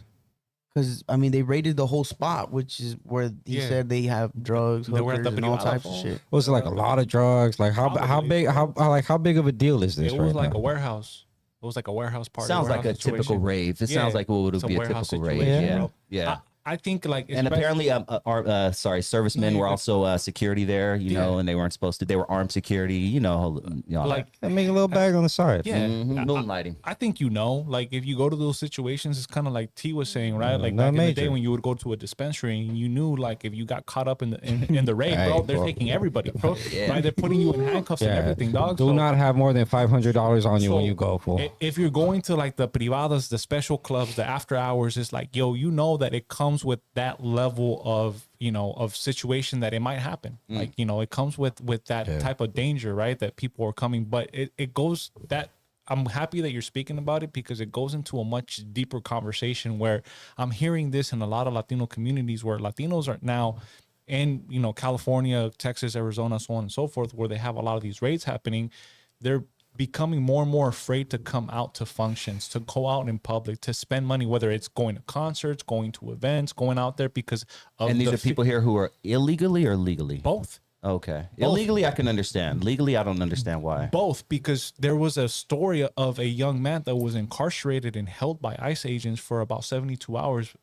Because I mean, they raided the whole spot, which is where he Yeah. said they have drugs, They were at hookers, the and all privado types of phone. shit. Was it like a lot of drugs? Like how Probably. big how big of a deal is this? It was right like now? a warehouse. It was like a warehouse party. Sounds like a warehouse typical situation. rave. It Yeah, sounds like what would it's a be a warehouse typical rave. situation, Yeah. bro. Yeah. I think like And especially- apparently, servicemen No, were you also security there, and they weren't supposed to. They were armed security, like They make a little bag on the side. yeah. moonlighting. I think like if you go to those situations, it's kind of like T was saying, right? Like not back in the day major. when you would go to a dispensary and you knew like if you got caught up in the raid, bro, Hey, they're bro. taking everybody, bro. Right? They're putting you in handcuffs and everything, dog. Do So- not have more than $500 on you when so you go for. If you're going to like the privadas, the special clubs, the after hours, it's like, yo, that it comes with that level of of situation that it might happen. Like it comes with that type of danger, right? That people are coming, but it goes that. I'm happy that you're speaking about it because it goes into a much deeper conversation where I'm hearing this in a lot of Latino communities where Latinos are now in California, Texas, Arizona, so on and so forth, where they have a lot of these raids happening. They're becoming more and more afraid to come out to functions, to go out in public, to spend money, whether it's going to concerts, going to events, going out there because of And these are people here who are illegally or legally? both. Okay. Illegally, I can understand. Legally, I don't understand why. Both, because there was a story of a young man that was incarcerated and held by ICE agents for about 72 hours,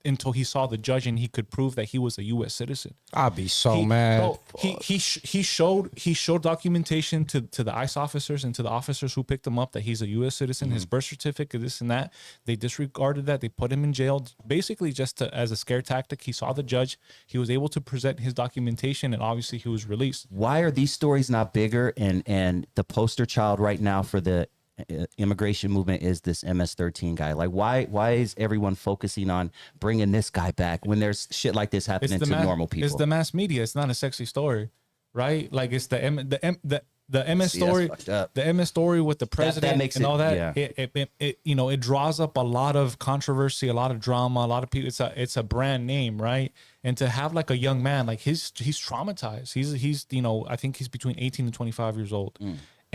until he saw the judge and he could prove that he was a U.S. citizen. I'd be so mad. Bro, he showed documentation to the ICE officers and to the officers who picked him up that he's a U.S. citizen, his birth certificate, this and that. They disregarded that. They put him in jail, basically just as a scare tactic. He saw the judge. He was able to present his documentation, and obviously he was released. Why are these stories not bigger? And the poster child right now for the immigration movement is this MS-13 guy. Like, why is everyone focusing on bringing this guy back when there's shit like this happening to normal people? It's the mass media. It's not a sexy story, right? Like it's the MS See, story, that's fucked up. the MS story with the president makes and it- all that. yeah. It draws up a lot of controversy, a lot of drama, a lot of people. It's a brand name, right? And to have like a young man, like he's traumatized. He's I think he's between 18 and 25 years old.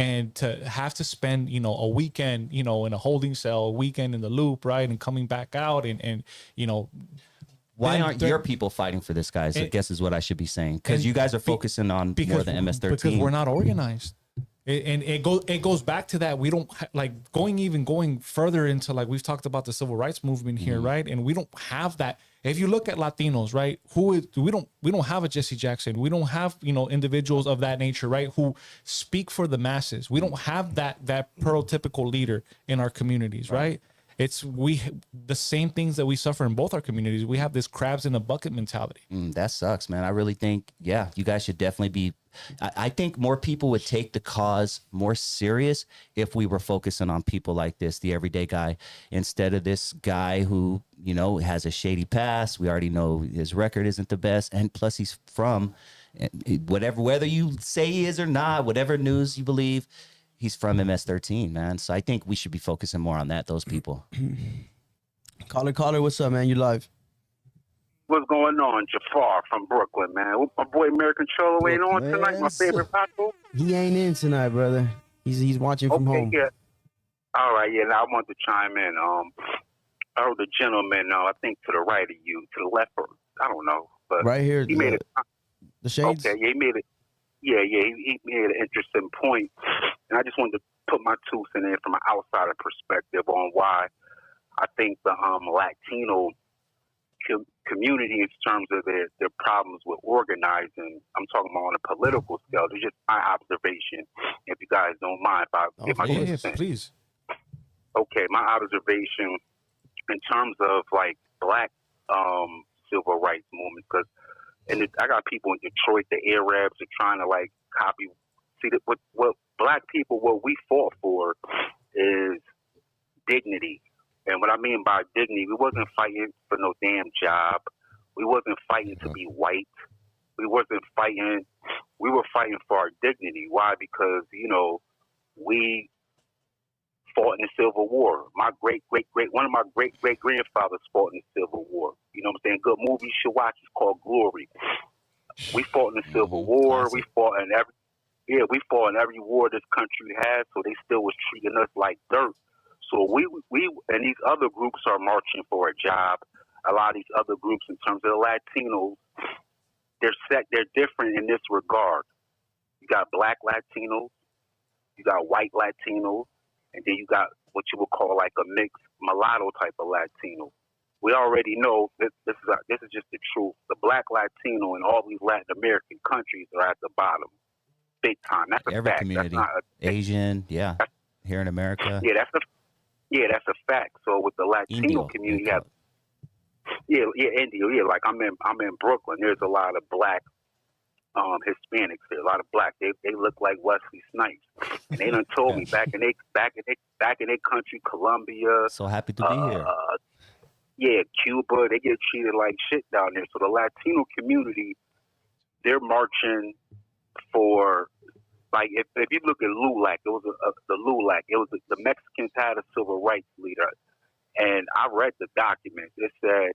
And to have to spend, a weekend, in a holding cell, a weekend in the loop, right? And coming back out and Why then aren't they're- your people fighting for this, guys? I guess is what I should be saying. Because and you guys are focusing on more than MS-13. because we're not organized. And it goes back to that. We don't like going further into like we've talked about the civil rights movement here, right? And we don't have that. If you look at Latinos, right, we don't have a Jesse Jackson. We don't have individuals of that nature, right, who speak for the masses. We don't have that prototypical leader in our communities, right? it's the same things that we suffer in both our communities. We have this crabs in a bucket mentality. That sucks, man. I really think, yeah, you guys should definitely be. I think more people would take the cause more serious if we were focusing on people like this, the everyday guy, instead of this guy who, you know, has a shady past. We already know his record isn't the best. And plus he's from whatever, whether you say he is or not, whatever news you believe, he's from MS-13, man. So I think we should be focusing more on that, those people. Caller, what's up, man? You live. What's going on? Jafar from Brooklyn, man. My boy American Cholo ain't on tonight. My favorite rapper. He ain't in tonight, brother. He's watching from home. Yeah. All right, yeah. Now I want to chime in. I heard the gentleman, I think to the right of you, to the left, or I don't know, but Right here, he made it. the shades. Okay, yeah, he made it. Yeah, he made an interesting point, and I just wanted to put my 2 cents in from an outsider perspective on why I think the Latino community, in terms of their problems with organizing, I'm talking about on a political scale. It's just my observation. If you guys don't mind, if I give my 2 cents. Please. Okay, my observation in terms of like black civil rights movement, because I got people in Detroit, the Arabs are trying to like copy. See that what black people, what we fought for is dignity. And what I mean by dignity, we wasn't fighting for no damn job. We wasn't fighting to be white. We wasn't fighting. We were fighting for our dignity. Why? Because, you know, we fought in the Civil War. My one of my great grandfathers fought in the Civil War. You know what I'm saying? Good movie you should watch. It's called Glory. We fought in the Civil War. Classic. We fought in every war this country had. So they still was treating us like dirt. So we and these other groups are marching for a job. A lot of these other groups, in terms of the Latinos, they're different in this regard. You got black Latinos, you got white Latinos, and then you got what you would call like a mixed mulatto type of Latino. We already know this is just the truth. The black Latino in all these Latin American countries are at the bottom, big time. That's a Every fact. community, That's not Asian, yeah, here in America. that's a fact. So with the Latino Indio, community, they call it. Indio, yeah. Like I'm in Brooklyn. There's a lot of black Hispanics there. A lot of black. They look like Wesley Snipes. And they done told me back in their country, Colombia. So happy to be here. Yeah, Cuba. They get treated like shit down there. So the Latino community, they're marching for. Like if you look at LULAC, it was the LULAC. It was the Mexicans had a civil rights leader, and I read the document. It said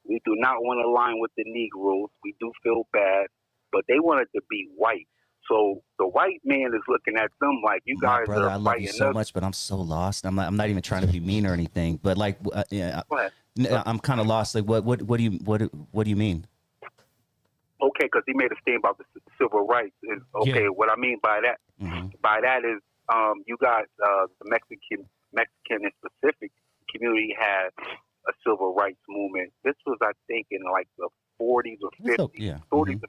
we do not want to align with the Negroes. We do feel bad, but they wanted to be white. So the white man is looking at them like you My guys brother, are I love fighting you so us. much, but I'm so lost. I'm not even trying to be mean or anything, but like, I'm kind of lost. Like, what do you mean? Okay, because he made a statement about the civil rights. Okay, what I mean by that, is you got the Mexican and specific community had a civil rights movement. This was, I think, in like the 40s or 50s. 40s.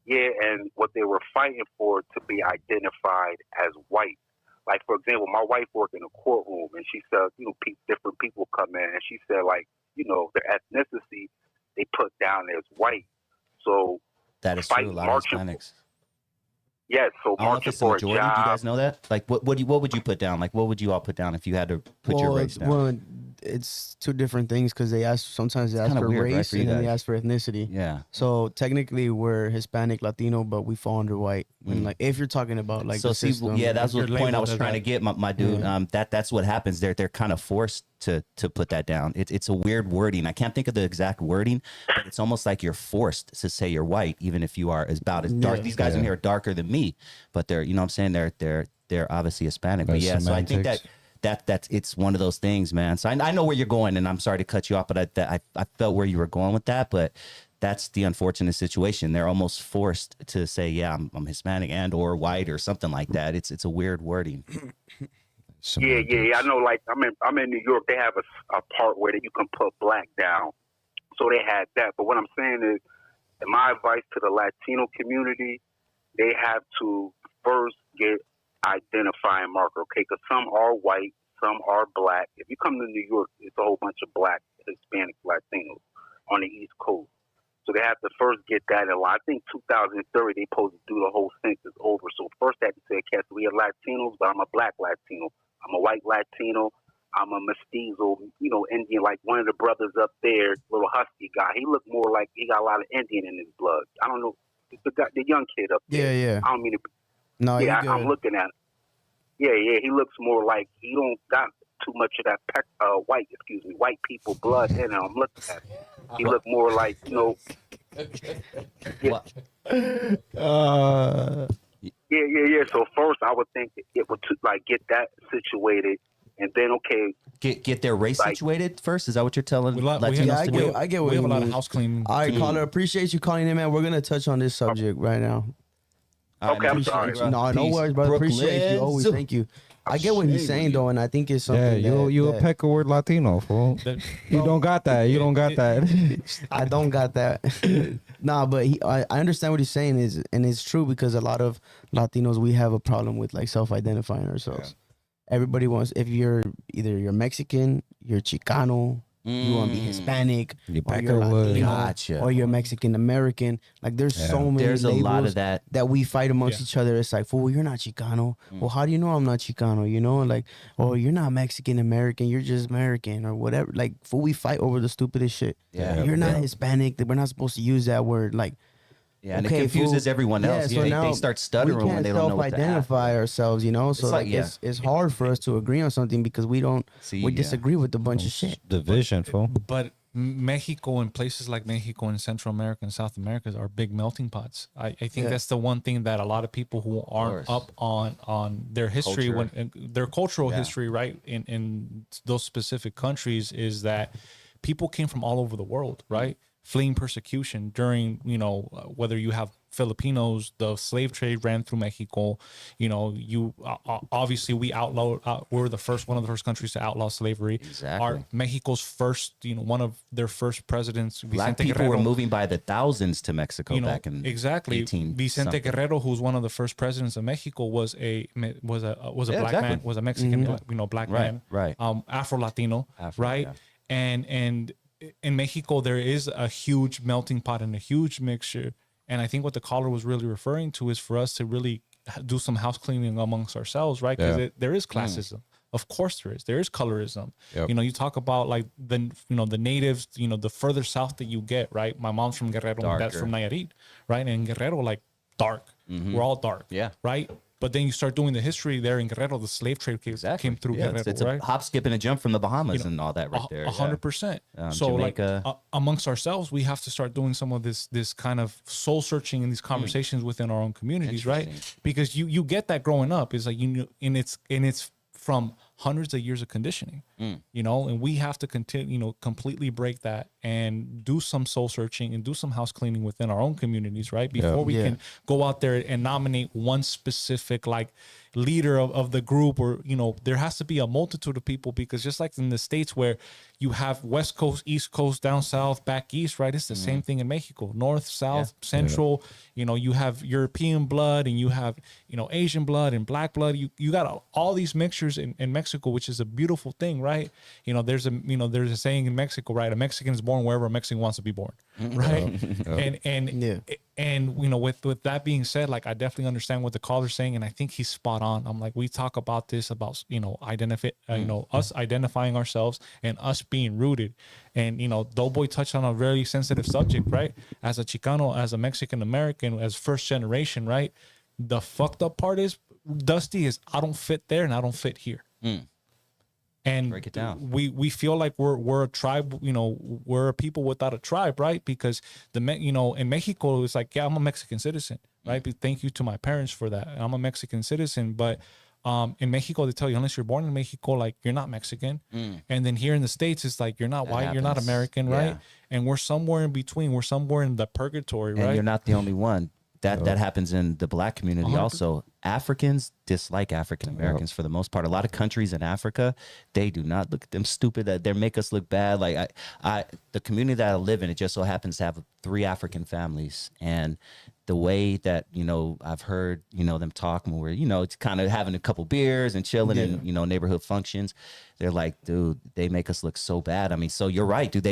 Yeah, and what they were fighting for to be identified as white. Like, for example, my wife worked in a courtroom, and she said, you know, different people come in, and she said, like, you know, their ethnicity they put down as white. So that is true. A lot of Hispanics. Yes, so I don't know if it's the majority. Do you guys know that? Like, what would you put down? Like, what would you all put down if you had to put your race down? Well, it's two different things because sometimes they ask for weird, right, race for you and then they guys? ask for ethnicity. Yeah. So technically we're Hispanic, Latino, but we fall under white. And like if you're talking about like So the see, system, yeah, that's You're what the point I labeled was as trying to that. get, my dude. That's what happens. They're kind of forced to put that down. It's a weird wording. I can't think of the exact wording, but it's almost like you're forced to say you're white, even if you are about as dark. These guys in here are darker than me, but they're, you know what I'm saying? They're obviously Hispanic. But That's yeah, so I think semantics. that's it's one of those things, man. So I know where you're going, and I'm sorry to cut you off, but I felt where you were going with that, but that's the unfortunate situation. They're almost forced to say, yeah, I'm Hispanic and or white or something like that. It's a weird wording. Yeah. I know. Like I'm in New York. They have a part where you can put black down. So they had that. But what I'm saying is, my advice to the Latino community, they have to first get identifying marker. Okay, because some are white, some are black. If you come to New York, it's a whole bunch of black, Hispanic, Latinos on the East Coast. So they have to first get that in line. I think 2030 they supposed to do the whole census over. So first they have to say, okay, so we are Latinos, but I'm a black Latino. I'm a white Latino. I'm a mestizo, Indian, like one of the brothers up there, little husky guy. He looked more like he got a lot of Indian in his blood. I don't know. The young kid up there. Yeah. I don't mean to. No, yeah, I'm looking at him. Yeah. He looks more like he don't got too much of that white people blood in him. I'm looking at him. He looked more like, Yeah. So first, I would think it would get that situated, and then get their race situated first. Is that what you're telling? I get what we have you a lot mean. of house cleaning. All right, caller, appreciate you calling in, man. We're gonna touch on this subject right now. Okay, I'm sorry. No worries, brother. Appreciate you always. Thank you. I get what he's saying though, and I think it's something. Yeah, you a peckerwood Latino, fool. You don't got that. You don't got that. I don't got that. Nah, but I understand what he's saying and it's true because a lot of Latinos, we have a problem with like self-identifying ourselves. Yeah. Everybody wants, if you're Mexican, you're Chicano, you want to be Hispanic, or you're Latino, or you're Mexican American. Like there's so many There's labels a lot of that we fight amongst each other. It's like, fool, you're not Chicano. Well, how do you know I'm not Chicano? Like, oh, you're not Mexican American, you're just American or whatever. Like, fool, we fight over the stupidest shit. Yeah, you're not Hispanic. We're not supposed to use that word. Like, and it confuses everyone else. So now they start stuttering when they don't know what to self-identify ourselves, So it's hard for us to agree on something because we disagree with a bunch of shit. Division, fool. But Mexico and places like Mexico and Central America and South America are big melting pots. I think that's the one thing that a lot of people who aren't up on their history, their cultural history, right, in those specific countries, is that people came from all over the world, right? Fleeing persecution during, whether you have Filipinos, the slave trade ran through Mexico. Obviously we outlawed. We're one of the first countries to outlaw slavery. Exactly. Mexico's first, one of their first presidents. Black people were moving by the thousands to Mexico back in Vicente Guerrero, who's one of the first presidents of Mexico, was a black man, was a Mexican, black man, right? Afro Latino, right? Yeah. And in Mexico, there is a huge melting pot and a huge mixture. And I think what the caller was really referring to is for us to really do some house cleaning amongst ourselves, right? Because there is classism. Of course there is. There is colorism. Yep. You talk about like the natives, the further south that you get, right? My mom's from Guerrero, that's from Nayarit, right? And Guerrero, like dark. We're all dark, right? But then you start doing the history there in Guerrero, the slave trade came through Guerrero, it's right? a hop, skip, and a jump from the Bahamas and all that right there. 100%. So Jamaica. like amongst ourselves, we have to start doing some of this kind of soul searching and these conversations within our own communities, right? Because you get that growing up. It's like, and it's from hundreds of years of conditioning, and we have to continue, completely break that and do some soul searching and do some house cleaning within our own communities, right? Before we can go out there and nominate one specific leader of the group, or there has to be a multitude of people, because just like in the States where you have West Coast, East Coast, down south, back east, right? It's the same thing in Mexico, north, south, central. You have European blood and you have Asian blood and black blood. You got all these mixtures in Mexico, which is a beautiful thing, right? There's a saying in Mexico, right? A Mexican is born wherever a Mexican wants to be born, right? And with that being said, like, I definitely understand what the caller's saying, and I think he's spot on. I'm like, we talk about this about us identifying ourselves and us being rooted, and Doughboy touched on a very sensitive subject, right? As a Chicano, as a Mexican American, as first generation, right? The fucked up part is, Dusty, is I don't fit there and I don't fit here. And break it down. We feel like we're a tribe, we're a people without a tribe, right? Because in Mexico, it's like, yeah, I'm a Mexican citizen, right? But thank you to my parents for that. I'm a Mexican citizen, but in Mexico, they tell you, unless you're born in Mexico, like, you're not Mexican. And then here in the States, it's like, you're not white, you're not American, right? And we're somewhere in between. We're somewhere in the purgatory, right? And you're not the only one. That happens in the black community 100%. Also. Africans dislike African Americans for the most part. A lot of countries in Africa, they do not look at them stupid. That they make us look bad. Like the community that I live in, it just so happens to have 3 African families, and the way that, you know, I've heard, you know, them talk when we're, you know, it's kind of having a couple beers and chilling and, you know, neighborhood functions. They're like, dude, they make us look so bad. I mean, so you're right, dude.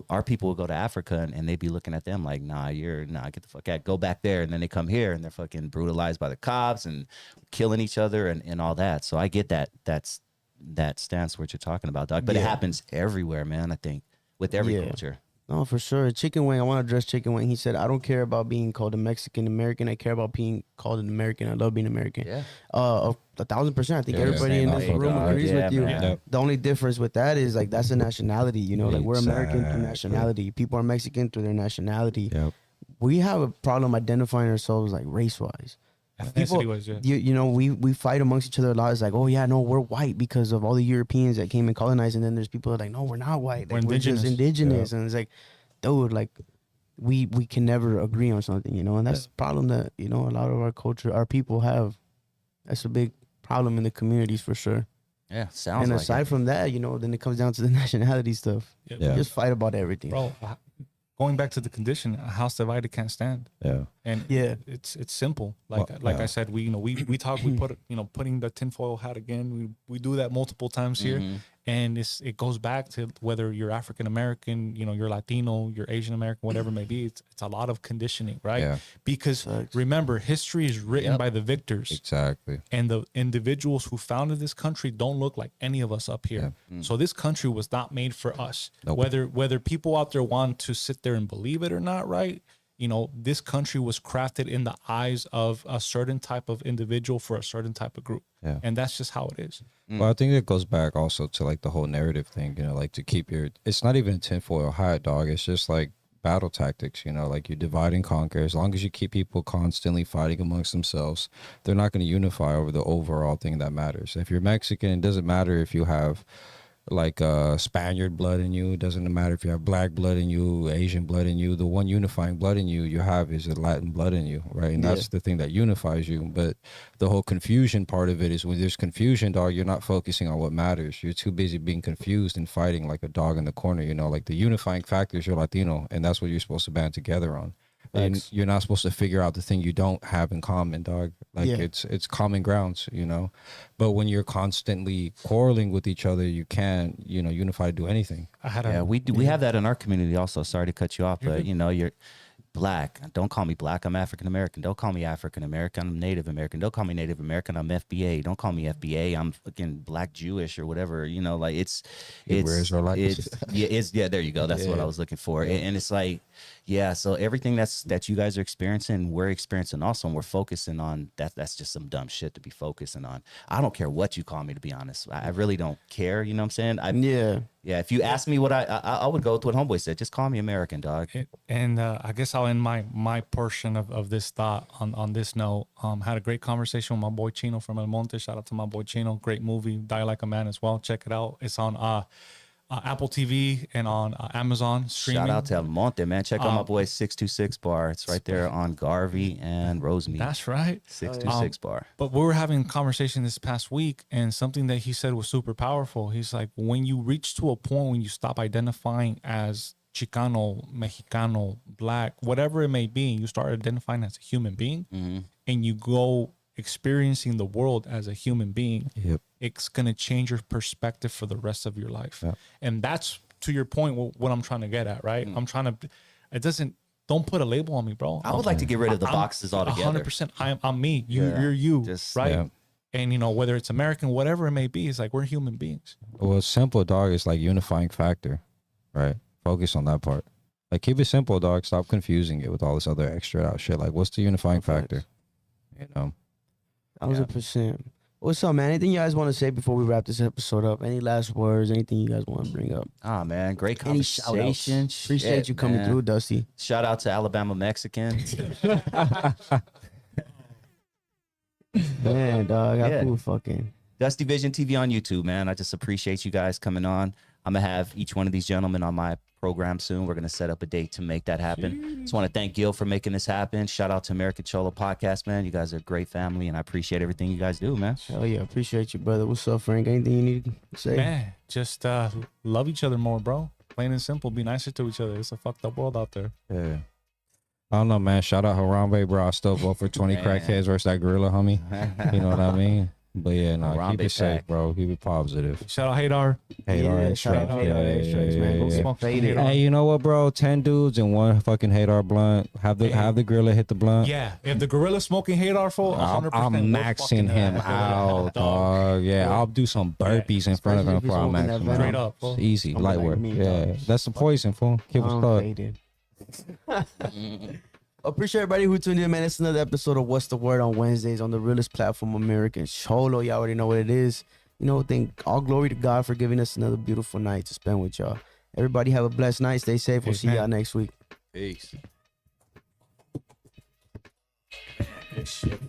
Our people would go to Africa and they'd be looking at them like, nah, get the fuck out, go back there. And then they come here and they're fucking brutalized by the cops and killing each other and all that. So I get that stance what you're talking about, dog. But it happens everywhere, man. I think with every culture. No, for sure. Chicken Wing, I want to address Chicken Wing. He said, I don't care about being called a Mexican American. I care about being called an American. I love being American. Yeah. 1,000%. I think everybody in this room agrees with you. Man. The only difference with that is like that's a nationality, you know, like we're American through nationality. People are Mexican through their nationality. Yep. We have a problem identifying ourselves like race wise. People, you know, we fight amongst each other a lot. It's like, oh yeah, no, we're white because of all the Europeans that came and colonized, and then there's people that are like, no, we're not white. Like, we're just indigenous, and it's like, dude, like we can never agree on something, you know, and that's the problem that, you know, a lot of our culture, our people have. That's a big problem in the communities for sure. Yeah, sounds. And like aside from that, you know, then it comes down to the nationality stuff. We just fight about everything, bro. Going back to the condition, a house divided can't stand. Yeah. And it's simple. Like I said, we talk, we put, you know, putting the tinfoil hat again. We do that multiple times here. And it goes back to whether you're African American, you know, you're Latino, you're Asian American, whatever it may be. It's a lot of conditioning, right? Yeah. Because remember, history is written by the victors. Exactly. And the individuals who founded this country don't look like any of us up here. So this country was not made for us. Nope. Whether people out there want to sit there and believe it or not, right? You know, this country was crafted in the eyes of a certain type of individual for a certain type of group. Yeah. And that's just how it is. Well, I think it goes back also to like the whole narrative thing, you know, like to keep it's not even tinfoil hat, dog. It's just like battle tactics, you know, like you divide and conquer. As long as you keep people constantly fighting amongst themselves, they're not going to unify over the overall thing that matters. If you're Mexican, it doesn't matter if you have like Spaniard blood in you. It doesn't matter if you have black blood in you, Asian blood in you. The one unifying blood in you have is a Latin blood in you, right? And that's the thing that unifies you. But the whole confusion part of it is when there's confusion, dog, you're not focusing on what matters. You're too busy being confused and fighting like a dog in the corner, you know? Like the unifying factor is you're Latino, and that's what you're supposed to band together on. And you're not supposed to figure out the thing you don't have in common, dog. Like it's common grounds, you know. But when you're constantly quarreling with each other, you can't, you know, unify to do anything. We have that in our community also. Sorry to cut you off, but you know, you're black. Don't call me black. I'm African American. Don't call me African American. I'm Native American. Don't call me Native American. I'm FBA. Don't call me FBA. I'm fucking Black Jewish or whatever. You know, like it's there you go. That's what I was looking for. And it's like, so everything that you guys are experiencing, we're experiencing also, and we're focusing on that. That's just some dumb shit to be focusing on. I don't care what you call me, to be honest. I really don't care. You know what I'm saying? If you ask me what I would go with what Homeboy said. Just call me American, dog. And I guess I'll end my portion of this thought on this note. Had a great conversation with my boy Chino from El Monte. Shout out to my boy Chino. Great movie, Die Like a Man as well. Check it out. It's on Apple TV and on Amazon streaming. Shout out to El Monte, man. Check out my boy 626 Bar. It's right there on Garvey and Rosemead. That's right. 626 Bar. But we were having a conversation this past week, and something that he said was super powerful. He's like, when you reach to a point when you stop identifying as Chicano, Mexicano, Black, whatever it may be, and you start identifying as a human being, and you go experiencing the world as a human being, it's going to change your perspective for the rest of your life. And that's, to your point, what I'm trying to get at, right? I'm trying to, don't put a label on me, bro. I would like to get rid of the boxes altogether. 100%. I'm me. You're you, right? And, you know, whether it's American, whatever it may be, it's like we're human beings. Well, simple, dog, is like unifying factor, right? Focus on that part. Like, keep it simple, dog. Stop confusing it with all this other extra out shit. Like, what's the unifying factor? You know? 100%. What's up, man? Anything you guys want to say before we wrap this episode up? Any last words? Anything you guys want to bring up? Man, great conversation. Appreciate you coming through, Dusty. Shout out to Alabama Mexican. Man, dog, I cool fucking. Dusty Vision TV on YouTube, man. I just appreciate you guys coming on. I'm gonna have each one of these gentlemen on my program soon. We're gonna set up a date to make that happen. Just want to thank Gil for making this happen. Shout out to American Cholo Podcast, man. You guys are a great family, and I appreciate everything you guys do, man. Hell yeah, appreciate you, brother. What's up, Frank? Anything you need to say? Man, just love each other more, bro. Plain and simple. Be nicer to each other. It's a fucked up world out there. Yeah. I don't know, man. Shout out Harambe, bro. I still vote for 20 crackheads versus that gorilla, homie. You know what I mean? But yeah, no, keep it safe, bro. Keep it positive. Shout out Hadar. Hadar shout out Hadar Extracts, man. Go smoke faded. Hey, you know what, bro? 10 dudes and one fucking Hadar blunt. Have the gorilla hit the blunt. Yeah, if the gorilla smoking Hadar full, 100%. I'm maxing him out, dog. Yeah, I'll do some burpees in front of him before I max him Straight out. up, fool. It's easy, Don't be light like work. me, Yeah, dog. that's the poison, fool. Keep us thought. Faded. Appreciate everybody who tuned in, man. It's another episode of What's the Word on Wednesdays on the realest platform, American Cholo. Y'all already know what it is. You know, thank all glory to God for giving us another beautiful night to spend with y'all. Everybody have a blessed night. Stay safe. We'll see y'all next week. Peace. Good shit.